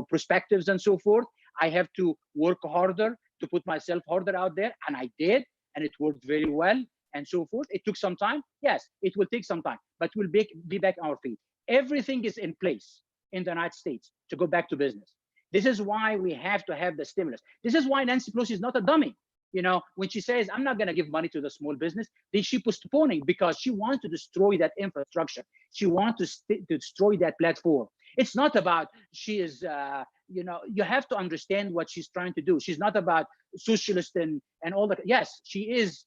perspectives and so forth. I have to work harder to put myself harder out there, and I did, and it worked very well, and so forth. It took some time. Yes, it will take some time, but we'll be back on our feet. Everything is in place in the United States to go back to business. This is why we have to have the stimulus. This is why Nancy Pelosi is not a dummy. When she says, I'm not going to give money to the small business, then she's postponing because she wants to destroy that infrastructure. She wants to destroy that platform. It's not about she is, you have to understand what she's trying to do. She's not about socialist and all that. Yes, she is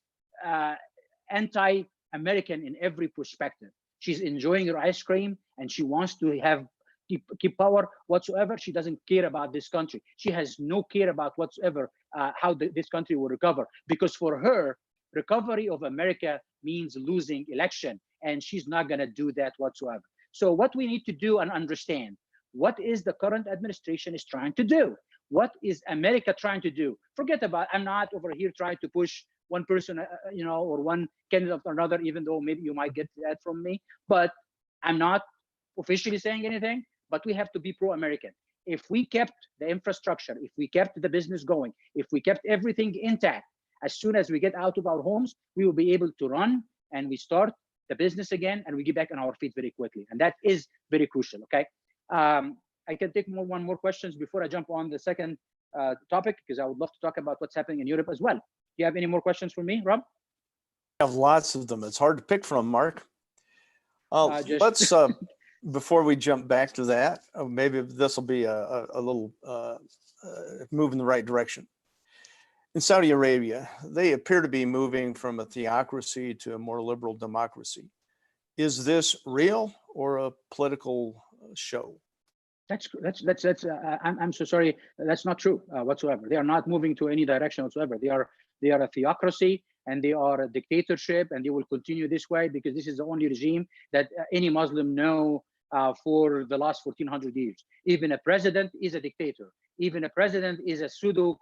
anti-American in every perspective. She's enjoying her ice cream and she wants to have keep power whatsoever. She doesn't care about this country. She has no care about whatsoever how this country will recover, because for her, recovery of America means losing election, and she's not going to do that whatsoever. So what we need to do and understand, what is the current administration is trying to do? What is America trying to do? Forget about, I'm not over here trying to push one person, or one candidate or another, even though maybe you might get that from me, but I'm not officially saying anything. But we have to be pro-American. If we kept the infrastructure, if we kept the business going, if we kept everything intact, as soon as we get out of our homes, we will be able to run and we start the business again, and we get back on our feet very quickly. And that is very crucial, okay? I can take one more questions before I jump on the second topic, because I would love to talk about what's happening in Europe as well. Do you have any more questions for me, Rob? I have lots of them. It's hard to pick from, Mark. Let's before we jump back to that, maybe this will be a little move in the right direction. In Saudi Arabia, they appear to be moving from a theocracy to a more liberal democracy. Is this real or a political show? I'm so sorry. That's not true whatsoever. They are not moving to any direction whatsoever. They are a theocracy, and they are a dictatorship, and they will continue this way because this is the only regime that any Muslim know for the last 1400 years. Even a president is a dictator. Even a president is a pseudo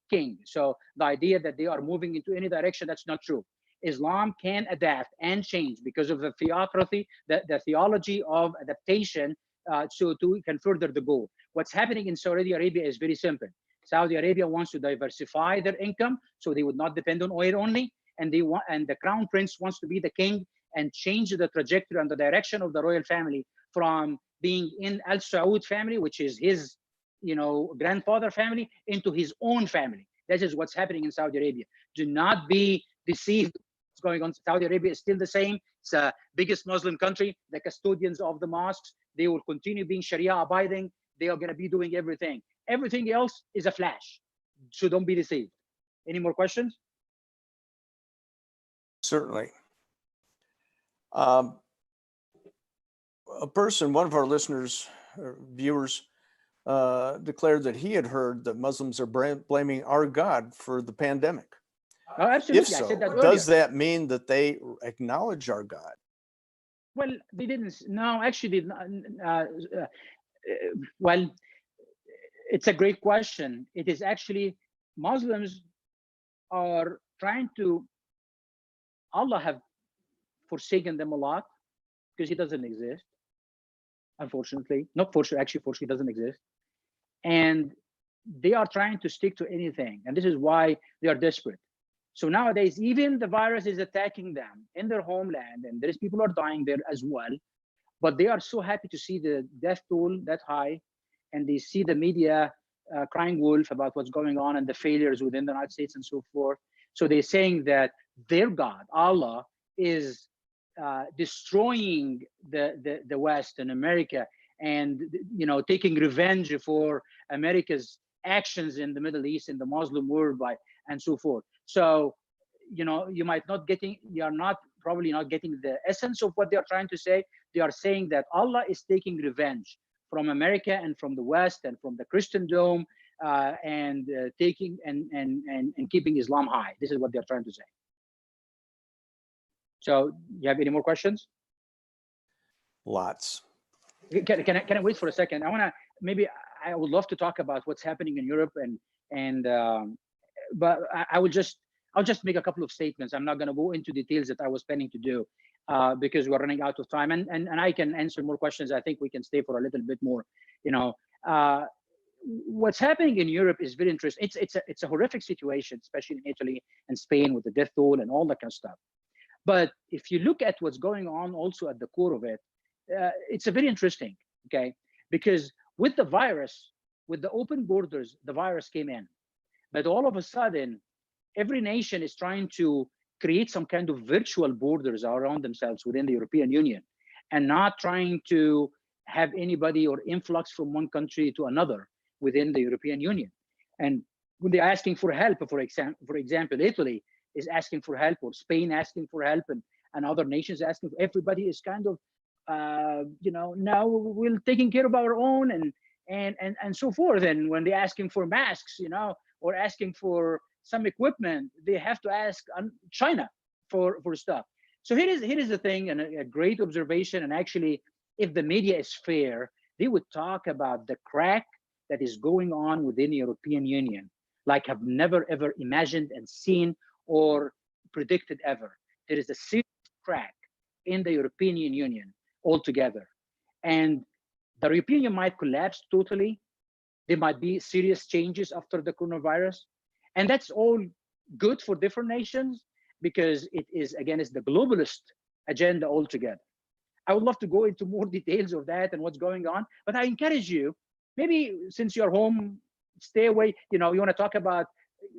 king. So the idea that they are moving into any direction, that's not true. Islam can adapt and change because of the theocracy, the theology of adaptation, so we can further the goal. What's happening in Saudi Arabia is very simple. Saudi Arabia wants to diversify their income so they would not depend on oil only, and the crown prince wants to be the king and change the trajectory and the direction of the royal family from being in Al Saud family, which is his grandfather family, into his own family. That is what's happening in Saudi Arabia. Do not be deceived. What's going on? Saudi Arabia is still the same. It's the biggest Muslim country, the custodians of the mosques. They will continue being Sharia abiding. They are going to be doing everything. Everything else is a flash. So don't be deceived. Any more questions? Certainly. One of our listeners or viewers, declared that he had heard that Muslims are blaming our God for the pandemic. Oh, absolutely. If so, I said that does earlier. that mean that they acknowledge our God? Well, they didn't. No, actually, well, it's a great question. It is actually, Muslims are trying to, Allah have forsaken them a lot because he doesn't exist. Unfortunately, not fortunately, actually, fortunately doesn't exist. And they are trying to stick to anything. And this is why they are desperate. So nowadays, even the virus is attacking them in their homeland, and there's people are dying there as well. But they are so happy to see the death toll that high, and they see the media crying wolf about what's going on and the failures within the United States and so forth. So they're saying that their God, Allah, is destroying the West and America, and taking revenge for America's actions in the Middle East, in the Muslim world, and so forth. So you are probably not getting the essence of what they are trying to say. They are saying that Allah is taking revenge from America and from the West and from the Christendom and taking and keeping Islam high. This is what they're trying to say. So, you have any more questions? Lots. Can I wait for a second? I would love to talk about what's happening in Europe but I'll just make a couple of statements. I'm not going to go into details that I was planning to do because we're running out of time, and I can answer more questions. I think we can stay for a little bit more. What's happening in Europe is very interesting. It's a horrific situation, especially in Italy and Spain with the death toll and all that kind of stuff. But if you look at what's going on also at the core of it, it's a very interesting, okay? Because with the virus, with the open borders, the virus came in. But all of a sudden, every nation is trying to create some kind of virtual borders around themselves within the European Union and not trying to have anybody or influx from one country to another within the European Union. And when they're asking for help, for example, Italy is asking for help, or Spain asking for help, and other nations asking. Everybody is kind of, now we're taking care of our own and so forth. And when they're asking for masks, or asking for some equipment, they have to ask China for stuff. So here is the thing, and a great observation. And actually, if the media is fair, they would talk about the crack that is going on within the European Union, like I've never ever imagined and seen or predicted ever. There is a serious crack in the European Union altogether. And the European Union might collapse totally. There might be serious changes after the coronavirus. And that's all good for different nations because it is, again, it's the globalist agenda altogether. I would love to go into more details of that and what's going on, but I encourage you, maybe since you're home, stay away. You want to talk about,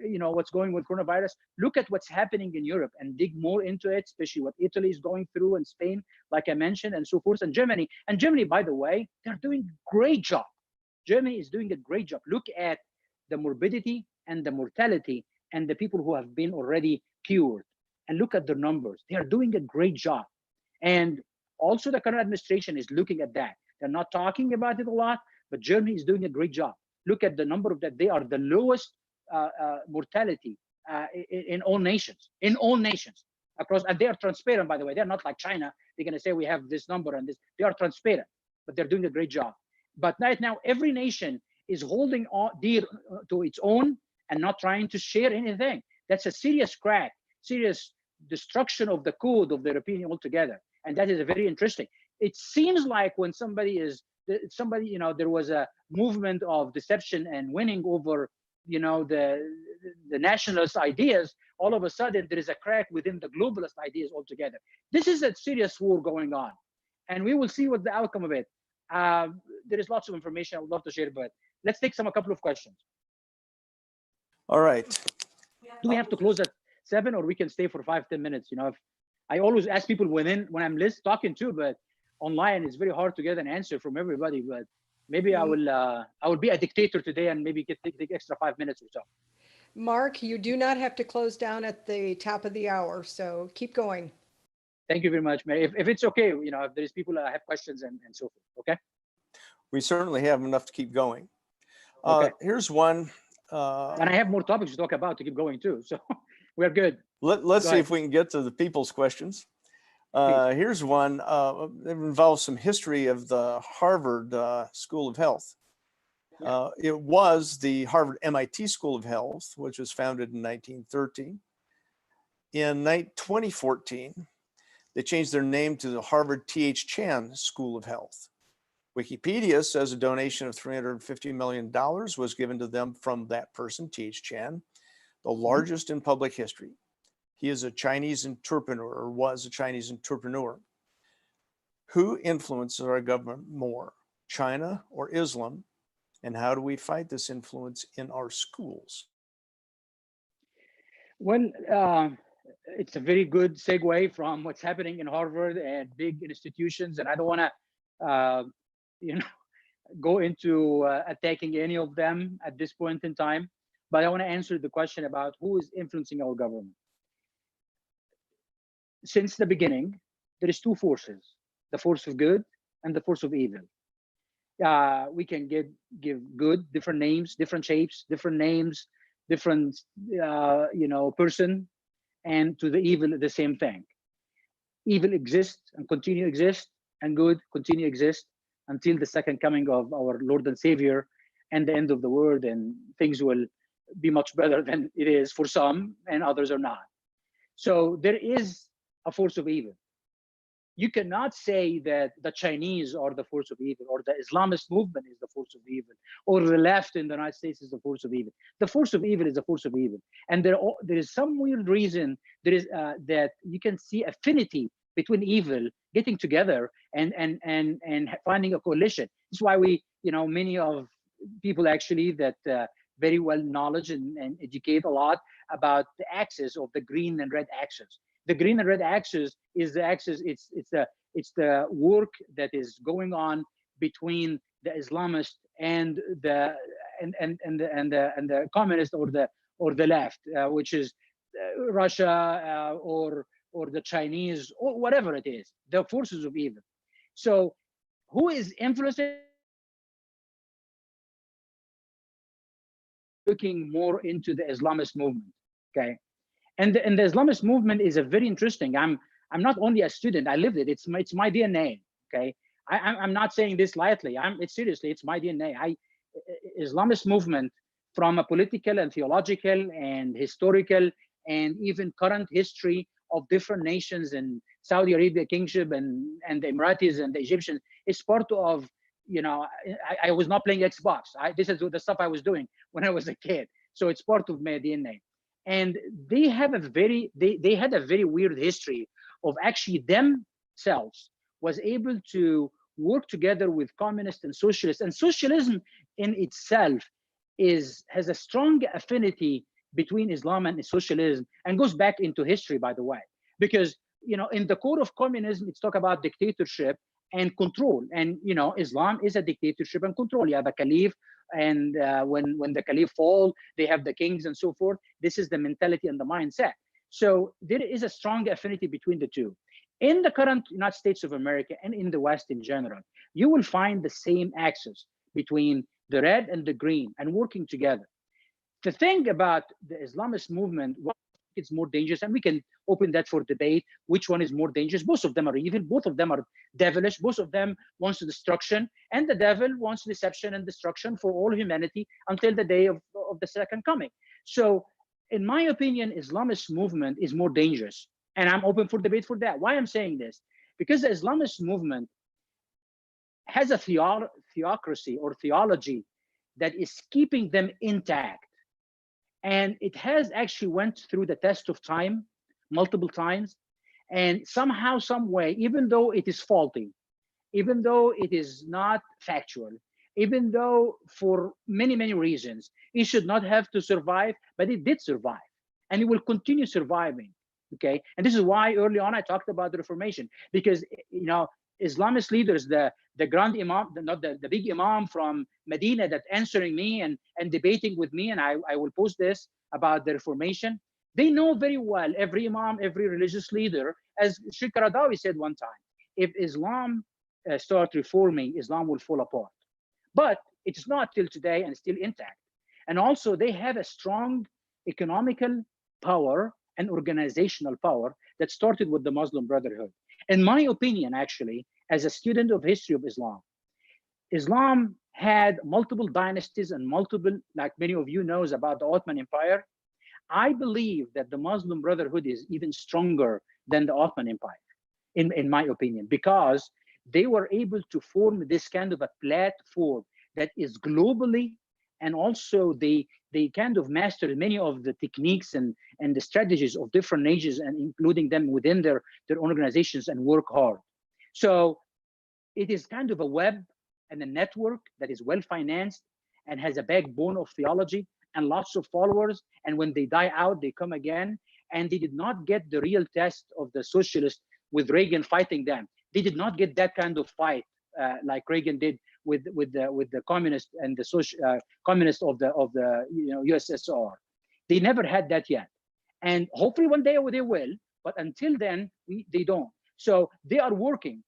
what's going with coronavirus, look at what's happening in Europe and dig more into it, especially what Italy is going through and Spain, like I mentioned, and so forth, and Germany. And Germany, by the way, they're doing a great job. Germany is doing a great job. Look at the morbidity and the mortality and the people who have been already cured, and look at the numbers. They are doing a great job. And also the current administration is looking at that. They're not talking about it a lot, but Germany is doing a great job. Look at the number of that. They are the lowest mortality in all nations, across, and they are transparent, by the way. They're not like China. They're going to say we have this number and this. They are transparent, but they're doing a great job. But right now, every nation is holding on dear to its own and not trying to share anything. That's a serious crack, serious destruction of the code of the European Union altogether. And that is very interesting. It seems like when there was a movement of deception and winning over, the nationalist ideas, all of a sudden there is a crack within the globalist ideas altogether. This is a serious war going on, and we will see what the outcome of it. There is lots of information I would love to share, but let's take a couple of questions. All right. Do we have to close at 7, or we can stay for 5-10 minutes? I always ask people when I'm talking too, but online it's very hard to get an answer from everybody. But maybe I will be a dictator today and maybe take extra 5 minutes or so. Mark, you do not have to close down at the top of the hour, so keep going. Thank you very much, Mary. If it's okay, if there's people that have questions and so forth, okay? We certainly have enough to keep going. Okay. Here's one. And I have more topics to talk about to keep going too, so we're good. Let's see if we can get to the people's questions. Here's one. It involves some history of the Harvard School of Health. It was the Harvard MIT School of Health, which was founded in 1913. In 2014, they changed their name to the Harvard T.H. Chan School of Health. Wikipedia says a donation of $350 million was given to them from that person, T.H. Chan, the largest in public history. He is a Chinese entrepreneur, or was a Chinese entrepreneur. Who influences our government more, China or Islam? And how do we fight this influence in our schools? Well, it's a very good segue from what's happening in Harvard and big institutions. And I don't want to, go into attacking any of them at this point in time. But I want to answer the question about who is influencing our government. Since the beginning, there is two forces, the force of good and the force of evil. We can give good different names, different shapes, different names, different person, and to the evil the same thing. Evil exists and continue to exist, and good continue to exist until the second coming of our Lord and Savior and the end of the world, and things will be much better than it is for some, and others are not. So there is a force of evil. You cannot say that the Chinese are the force of evil, or the Islamist movement is the force of evil, or the left in the United States is the force of evil. The force of evil is the force of evil. And there is some weird reason there is that you can see affinity between evil getting together and finding a coalition. That's why we, many of people actually that very well knowledge and educate a lot about the axis of the green and red axis. The green and red axis is the axis. It's the work that is going on between the Islamist and the communist or the left, which is Russia or the Chinese or whatever it is. The forces of evil. So, who is influencing? Looking more into the Islamist movement, okay? And the Islamist movement is a very interesting. I'm not only a student. I lived it. It's my DNA. Okay, I'm not saying this lightly. It's seriously. It's my DNA. Islamist movement, from a political and theological and historical and even current history of different nations and Saudi Arabia kingship and the Emiratis and the Egyptians, is part of. I was not playing Xbox. This is the stuff I was doing when I was a kid. So it's part of my DNA. And they have they had a very weird history of actually themselves was able to work together with communists and socialists. And socialism in itself has a strong affinity between Islam and socialism, and goes back into history, by the way, because in the core of communism, it's talk about dictatorship and control. And Islam is a dictatorship and control. You have a caliph, and when the caliph fall, they have the kings and so forth. This is the mentality and the mindset. So there is a strong affinity between the two. In the current United States of America and in the West in general, you will find the same axis between the red and the green and working together. The thing about the Islamist movement, it's more dangerous, and we can open that for debate. Which one is more dangerous? Both of them are evil. Both of them are devilish. Both of them wants destruction, and the devil wants deception and destruction for all humanity until the day of the second coming. So, in my opinion, Islamist movement is more dangerous, and I'm open for debate for that. Why I'm saying this? Because the Islamist movement has a theocracy or theology that is keeping them intact. And it has actually went through the test of time multiple times. And somehow, some way, even though it is faulty, even though it is not factual, even though for many, many reasons, it should not have to survive, but it did survive. And it will continue surviving, okay? And this is why early on I talked about the Reformation, because, Islamist leaders, the grand imam, not the big imam from Medina that answering me and debating with me, and I will post this about the Reformation. They know very well, every imam, every religious leader, as Sheikh Qaradawi said one time, if Islam start reforming, Islam will fall apart. But it's not till today and still intact. And also they have a strong economical power and organizational power that started with the Muslim Brotherhood. In my opinion, actually, as a student of history of Islam, Islam had multiple dynasties and multiple, like many of you knows about the Ottoman Empire. I believe that the Muslim Brotherhood is even stronger than the Ottoman Empire, in my opinion, because they were able to form this kind of a platform that is globally, and also they kind of mastered many of the techniques and the strategies of different nations, and including them within their organizations, and work hard. So it is kind of a web and a network that is well financed and has a backbone of theology and lots of followers. And when they die out, they come again. And they did not get the real test of the socialists with Reagan fighting them. They did not get that kind of fight like Reagan did with the communist and the communist of the USSR. They never had that yet, and hopefully one day they will. But until then, they don't. So they are working.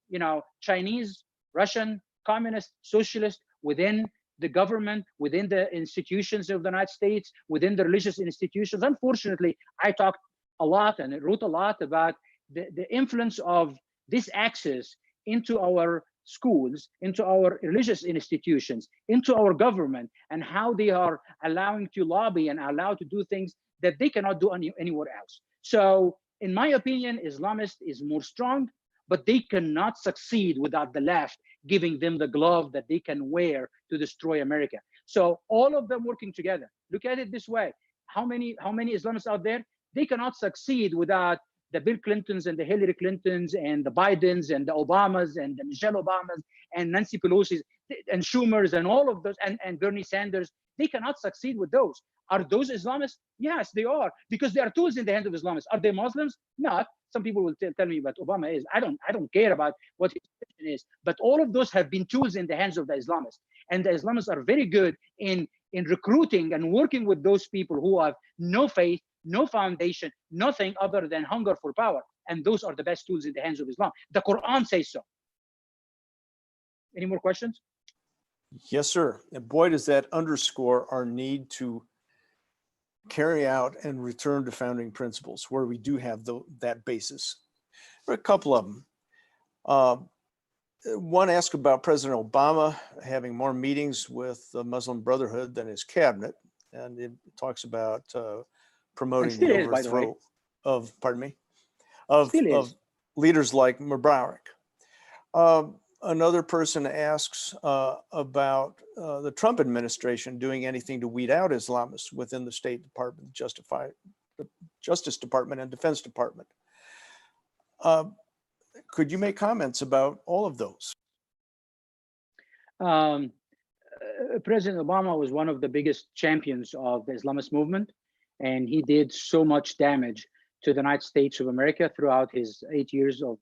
Chinese, Russian, communist, socialist, within the government, within the institutions of the United States, within the religious institutions. Unfortunately, I talked a lot and wrote a lot about the influence of this axis into our schools, into our religious institutions, into our government, and how they are allowing to lobby and allowed to do things that they cannot do anywhere else. So in my opinion, Islamist is more strong, but they cannot succeed without the left giving them the glove that they can wear to destroy America. So all of them working together. Look at it this way. How many Islamists out there? They cannot succeed without the Bill Clintons and the Hillary Clintons and the Bidens and the Obamas and the Michelle Obamas and Nancy Pelosi's and Schumer's and all of those and Bernie Sanders. They cannot succeed with those. Are those Islamists? Yes, they are, because they are tools in the hands of Islamists. Are they Muslims? Not. Some people will tell me what Obama is. I don't care about what his religion is. But all of those have been tools in the hands of the Islamists. And the Islamists are very good in recruiting and working with those people who have no faith, no foundation, nothing other than hunger for power. And those are the best tools in the hands of Islam. The Quran says so. Any more questions? Yes, sir. And boy, does that underscore our need to carry out and return to founding principles where we do have that basis. There are a couple of them. One asked about President Obama having more meetings with the Muslim Brotherhood than his cabinet, and it talks about promoting the overthrow of, pardon me, of leaders like Mubarak. Another person asks about the Trump administration doing anything to weed out Islamists within the State Department, Justice Department, and Defense Department. Could you make comments about all of those? President Obama was one of the biggest champions of the Islamist movement, and he did so much damage to the United States of America throughout his 8 years of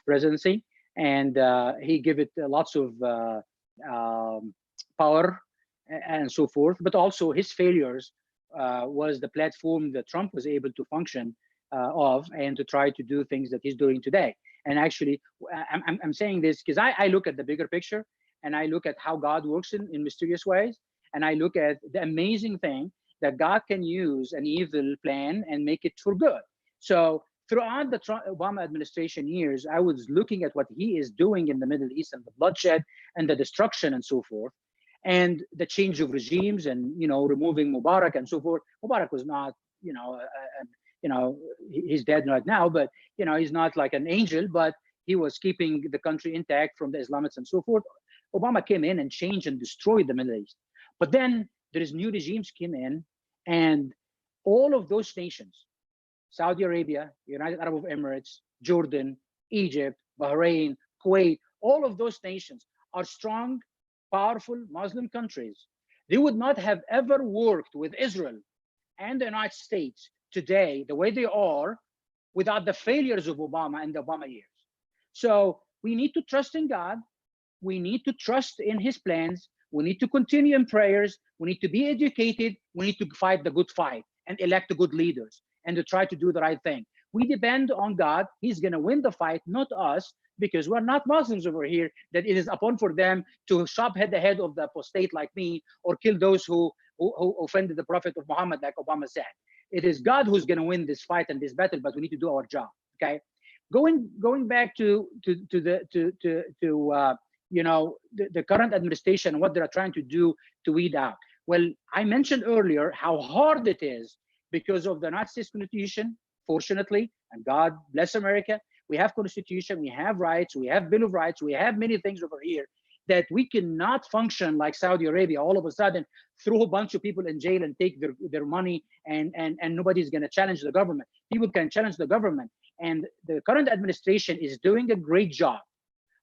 presidency. And he gave it lots of power and so forth, but also his failures was the platform that Trump was able to function of and to try to do things that he's doing today. And actually, I'm saying this because I look at the bigger picture, and I look at how God works in mysterious ways, and I look at the amazing thing that God can use an evil plan and make it for good. So throughout the Obama administration years, I was looking at what he is doing in the Middle East and the bloodshed and the destruction and so forth, and the change of regimes and, removing Mubarak and so forth. Mubarak was not, he's dead right now, but, he's not like an angel, but he was keeping the country intact from the Islamists and so forth. Obama came in and changed and destroyed the Middle East. But then there's new regimes came in, and all of those nations, Saudi Arabia, United Arab Emirates, Jordan, Egypt, Bahrain, Kuwait, all of those nations are strong, powerful Muslim countries. They would not have ever worked with Israel and the United States today the way they are without the failures of Obama and the Obama years. So we need to trust in God. We need to trust in his plans. We need to continue in prayers. We need to be educated. We need to fight the good fight and elect the good leaders and to try to do the right thing. We depend on God. He's going to win the fight, not us, because we're not Muslims over here, that it is upon for them to chop the head of the apostate like me or kill those who offended the Prophet of Muhammad, like Obama said. It is God who's going to win this fight and this battle, but we need to do our job. Okay, going back to the current administration and what they're trying to do to weed out. Well, I mentioned earlier how hard it is because of the United States Constitution, fortunately, and God bless America. We have Constitution, we have rights, we have Bill of Rights, we have many things over here that we cannot function like Saudi Arabia. All of a sudden, throw a bunch of people in jail and take their money, and nobody's going to challenge the government. People can challenge the government, and the current administration is doing a great job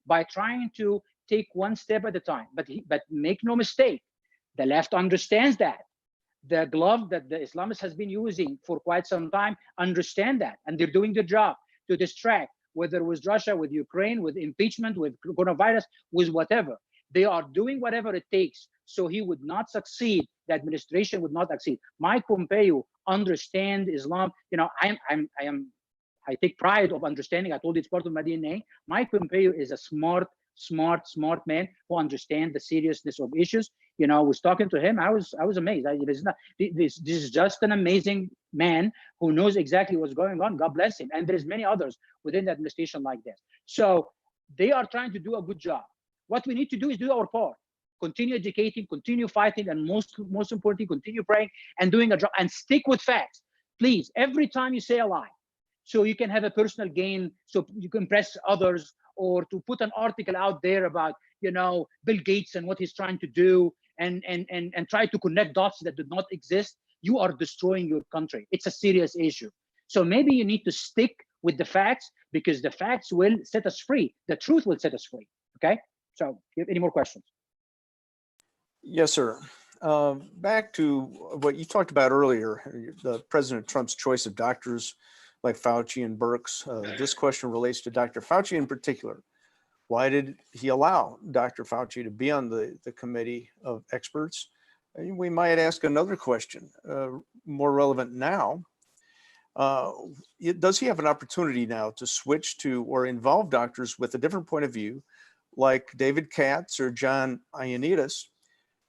by trying to take one step at a time. But make no mistake, the left understands that. The glove that the Islamists has been using for quite some time understand that, and they're doing their job to distract, whether it was Russia, with Ukraine, with impeachment, with coronavirus, with whatever. They are doing whatever it takes so he would not succeed, the administration would not succeed. Mike Pompeo understand Islam. I take pride of understanding. I told you it's part of my DNA. Mike Pompeo is a smart, smart man who understand the seriousness of issues. You know, I was talking to him. I was amazed. This is just an amazing man who knows exactly what's going on. God bless him. And there's many others within the administration like this. So they are trying to do a good job. What we need to do is do our part. Continue educating, continue fighting, and most importantly, continue praying and doing a job, and stick with facts. Please, every time you say a lie, so you can have a personal gain, so you can impress others, or to put an article out there about, you know, Bill Gates and what he's trying to do, and try to connect dots that do not exist, you are destroying your country. It's a serious issue. So maybe you need to stick with the facts, because the facts will set us free. The truth will set us free. Okay? So, do you have any more questions? Yes, sir. Back to what you talked about earlier, the President Trump's choice of doctors like Fauci and Birx. This question relates to Dr. Fauci in particular. Why did he allow Dr. Fauci to be on the committee of experts? And we might ask another question, more relevant now. Does he have an opportunity now to switch to or involve doctors with a different point of view, like David Katz or John Ioannidis,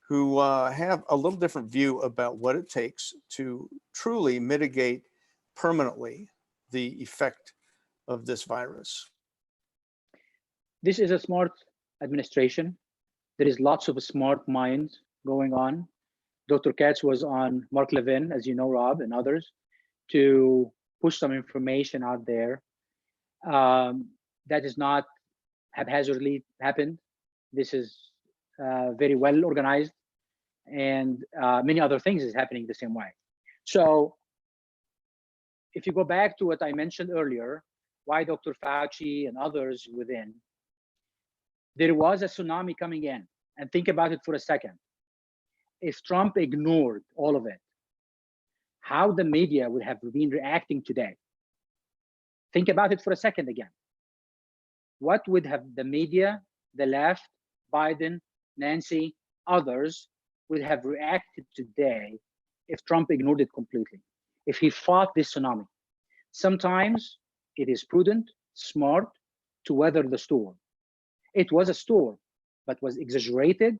who have a little different view about what it takes to truly mitigate permanently the effect of this virus? This is a smart administration. There is lots of smart minds going on. Dr. Katz was on Mark Levin, as you know, Rob, and others, to push some information out there that is not haphazardly happened. This is very well organized, and many other things is happening the same way. So if you go back to what I mentioned earlier, why Dr. Fauci and others within, there was a tsunami coming in. And think about it for a second. If Trump ignored all of it, how the media would have been reacting today. Think about it for a second again. What would have the media, the left, Biden, Nancy, others would have reacted today if Trump ignored it completely, if he fought this tsunami? Sometimes it is prudent, smart to weather the storm. It was a storm, but was exaggerated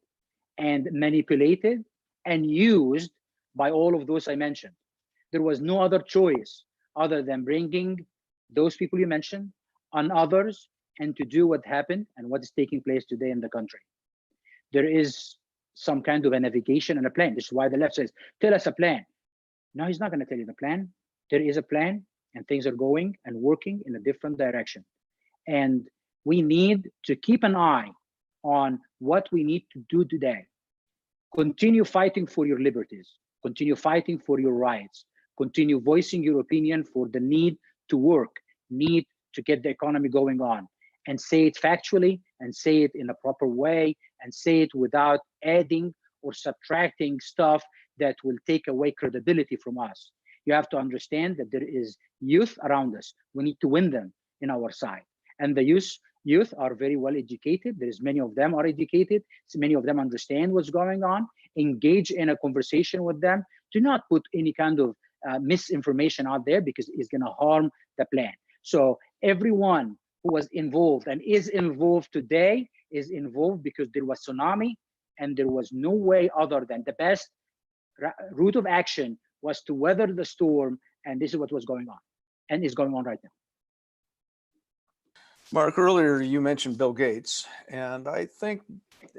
and manipulated and used by all of those I mentioned. There was no other choice other than bringing those people you mentioned on others and to do what happened and what is taking place today in the country. There is some kind of a navigation and a plan. This is why the left says, tell us a plan. No, he's not going to tell you the plan. There is a plan, and things are going and working in a different direction. And we need to keep an eye on what we need to do today. Continue fighting for your liberties. Continue fighting for your rights. Continue voicing your opinion for the need to work, need to get the economy going on, and say it factually, and say it in a proper way, and say it without adding or subtracting stuff that will take away credibility from us. You have to understand that there is youth around us. We need to win them in our side. And the youth are very well educated. There's many of them are educated. So many of them understand what's going on. Engage in a conversation with them. Do not put any kind of misinformation out there, because it's going to harm the plan. So everyone who was involved and is involved today is involved because there was tsunami, and there was no way other than the best route of action was to weather the storm. And this is what was going on and is going on right now. Mark, earlier you mentioned Bill Gates, and I think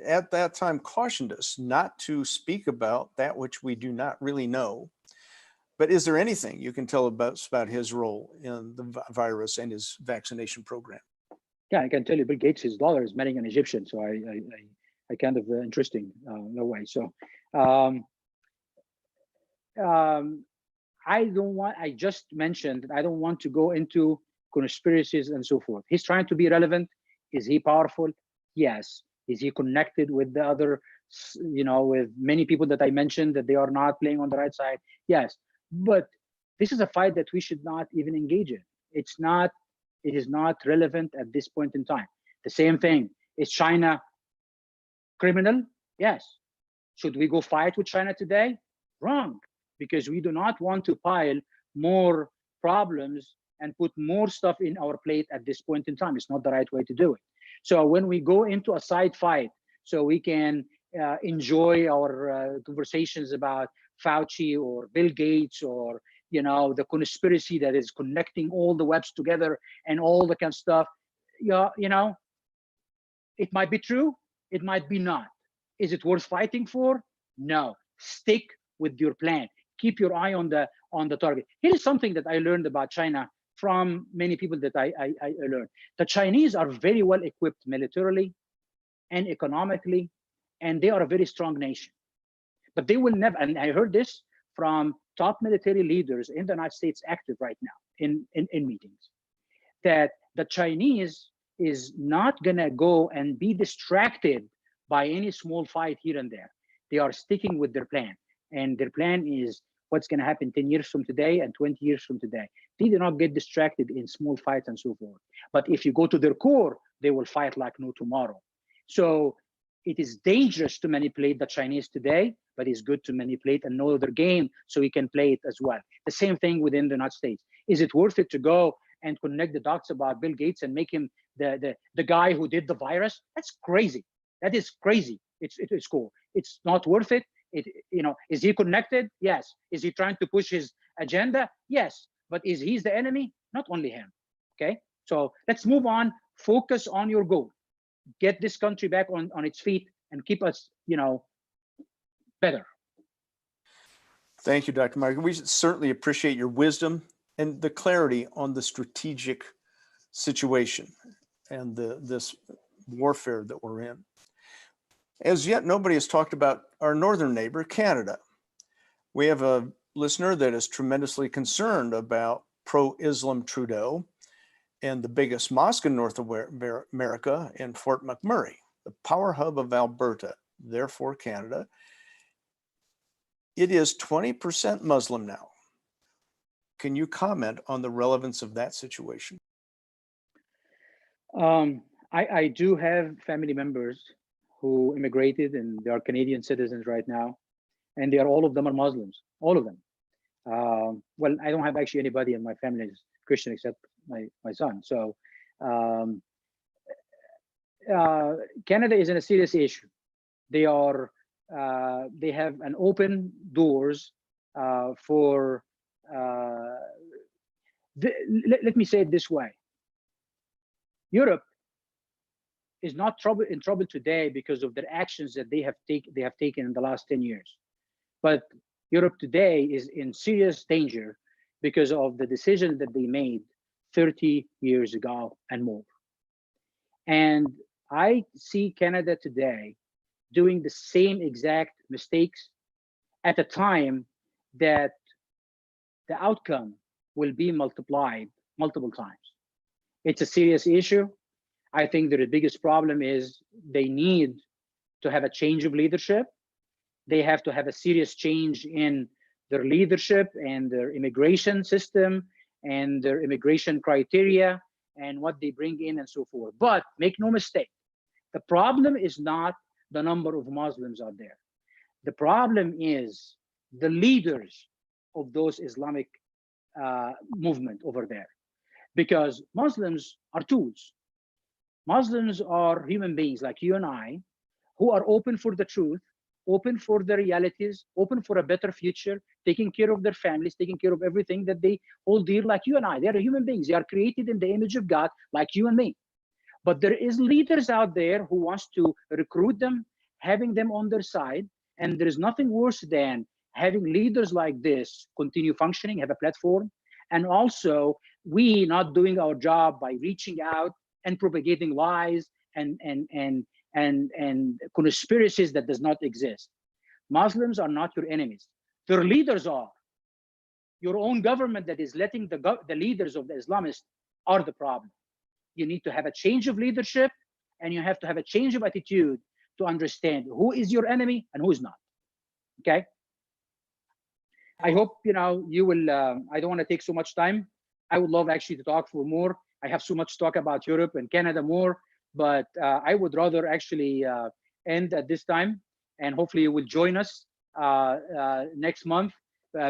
at that time cautioned us not to speak about that which we do not really know. But is there anything you can tell about his role in the virus and his vaccination program? Yeah, I can tell you, Bill Gates, his daughter is marrying an Egyptian, so I kind of interesting in a way. So I just mentioned that I don't want to go into conspiracies and so forth. He's trying to be relevant. Is he powerful? Yes. Is he connected with the other, with many people that I mentioned that they are not playing on the right side? Yes. But this is a fight that we should not even engage in. It is not relevant at this point in time. The same thing. Is China criminal? Yes. Should we go fight with China today? Wrong, because we do not want to pile more problems and put more stuff in our plate at this point in time. It's not the right way to do it. So when we go into a side fight, so we can enjoy our conversations about Fauci or Bill Gates, or the conspiracy that is connecting all the webs together and all the kind of stuff. It might be true, it might be not. Is it worth fighting for? No. Stick with your plan. Keep your eye on the target. Here's something that I learned about China from many people that I learned. The Chinese are very well equipped militarily and economically, and they are a very strong nation. But they will never, and I heard this from top military leaders in the United States active right now in meetings, that the Chinese is not gonna go and be distracted by any small fight here and there. They are sticking with their plan. And their plan is what's gonna happen 10 years from today and 20 years from today. They do not get distracted in small fights and so forth. But if you go to their core, they will fight like no tomorrow. So it is dangerous to manipulate the Chinese today, but it's good to manipulate and know their game so we can play it as well. The same thing within the United States. Is it worth it to go and connect the dots about Bill Gates and make him the guy who did the virus? That's crazy. That is crazy. It's cool. It's not worth it. Is he connected? Yes. Is he trying to push his agenda? Yes. But is he the enemy? Not only him. Okay. So let's move on. Focus on your goal. Get this country back on its feet and keep us, better. Thank you, Dr. Mark. We certainly appreciate your wisdom and the clarity on the strategic situation and this warfare that we're in. As yet, nobody has talked about our northern neighbor, Canada. We have a listener that is tremendously concerned about pro-Islam Trudeau and the biggest mosque in North America in Fort McMurray, the power hub of Alberta, therefore Canada. It is 20% Muslim now. Can you comment on the relevance of that situation? I do have family members who immigrated, and they are Canadian citizens right now, and all of them are Muslims, all of them. Well, I don't have actually anybody in my family is Christian except my son. So Canada is in a serious issue. They have an open doors for. Let me say it this way: Europe is not in trouble today because of their actions that they have taken in the last 10 years. But Europe today is in serious danger because of the decisions that they made 30 years ago and more. And I see Canada today doing the same exact mistakes at a time that the outcome will be multiplied multiple times. It's a serious issue. I think that the biggest problem is they need to have a change of leadership. They have to have a serious change in their leadership and their immigration system and their immigration criteria and what they bring in and so forth. But make no mistake, the problem is not the number of Muslims out there. The problem is the leaders of those Islamic movement over there, because Muslims are tools. Muslims are human beings like you and I, who are open for the truth, open for the realities, open for a better future, taking care of their families, taking care of everything that they hold dear like you and I. They are human beings. They are created in the image of God like you and me. But there is leaders out there who wants to recruit them, having them on their side. And there is nothing worse than having leaders like this continue functioning, have a platform, and also we not doing our job by reaching out and propagating lies and conspiracies that does not exist. Muslims are not your enemies. Their leaders are. Your own government that is letting the leaders of the Islamists are the problem. You need to have a change of leadership, and you have to have a change of attitude to understand who is your enemy and who is not. Okay? I hope you will. I don't want to take so much time. I would love actually to talk for more. I have so much to talk about Europe and Canada more, but I would rather actually end at this time, and hopefully you will join us next month,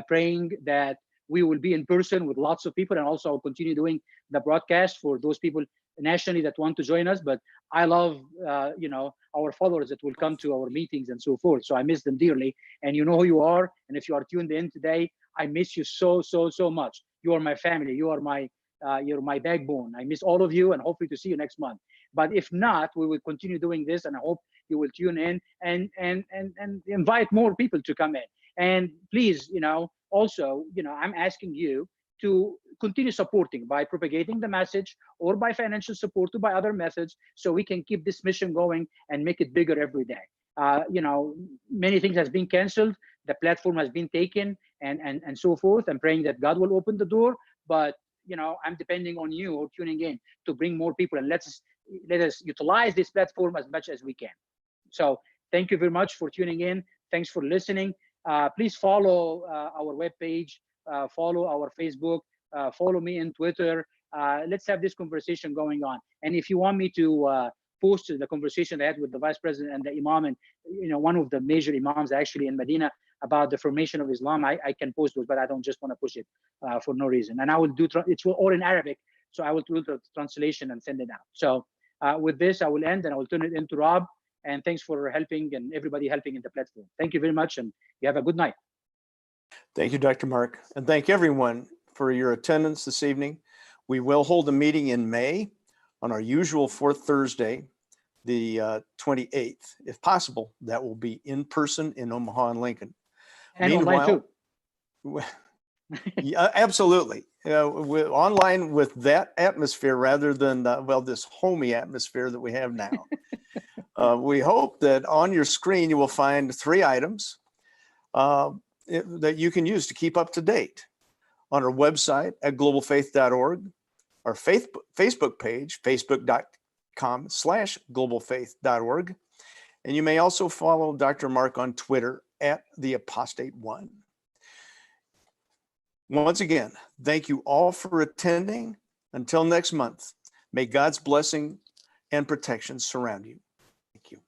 praying that we will be in person with lots of people, and also I'll continue doing the broadcast for those people nationally that want to join us. But I love, our followers that will come to our meetings and so forth. So I miss them dearly. And you know who you are. And if you are tuned in today, I miss you so much. You are my family. You're my backbone. I miss all of you, and hopefully to see you next month. But if not, we will continue doing this, and I hope you will tune in and invite more people to come in. And please, also, I'm asking you to continue supporting by propagating the message, or by financial support, or by other methods, so we can keep this mission going and make it bigger every day. Many things has been canceled, the platform has been taken, and so forth. I'm praying that God will open the door, but I'm depending on you or tuning in to bring more people, and let us utilize this platform as much as we can. So thank you very much for tuning in. Thanks for listening. Please follow our webpage, follow our Facebook, follow me on Twitter. Let's have this conversation going on. And if you want me to post the conversation I had with the vice president and the imam, and one of the major imams actually in Medina, about the formation of Islam, I can post those, but I don't just want to push it for no reason. And I will do it's all in Arabic, so I will do the translation and send it out. So with this, I will end, and I will turn it into Rob. And thanks for helping, and everybody helping in the platform. Thank you very much, and you have a good night. Thank you, Dr. Mark, and thank everyone for your attendance this evening. We will hold a meeting in May on our usual fourth Thursday, the 28th. If possible, that will be in person in Omaha and Lincoln. And online too. Yeah, absolutely. Online with that atmosphere rather than, this homey atmosphere that we have now. We hope that on your screen you will find 3 items that you can use to keep up to date on our website at globalfaith.org, our Facebook page, facebook.com/globalfaith.org. And you may also follow Dr. Mark on Twitter at @theapostate1. Once again, thank you all for attending. Until next month, may God's blessing and protection surround you. Thank you.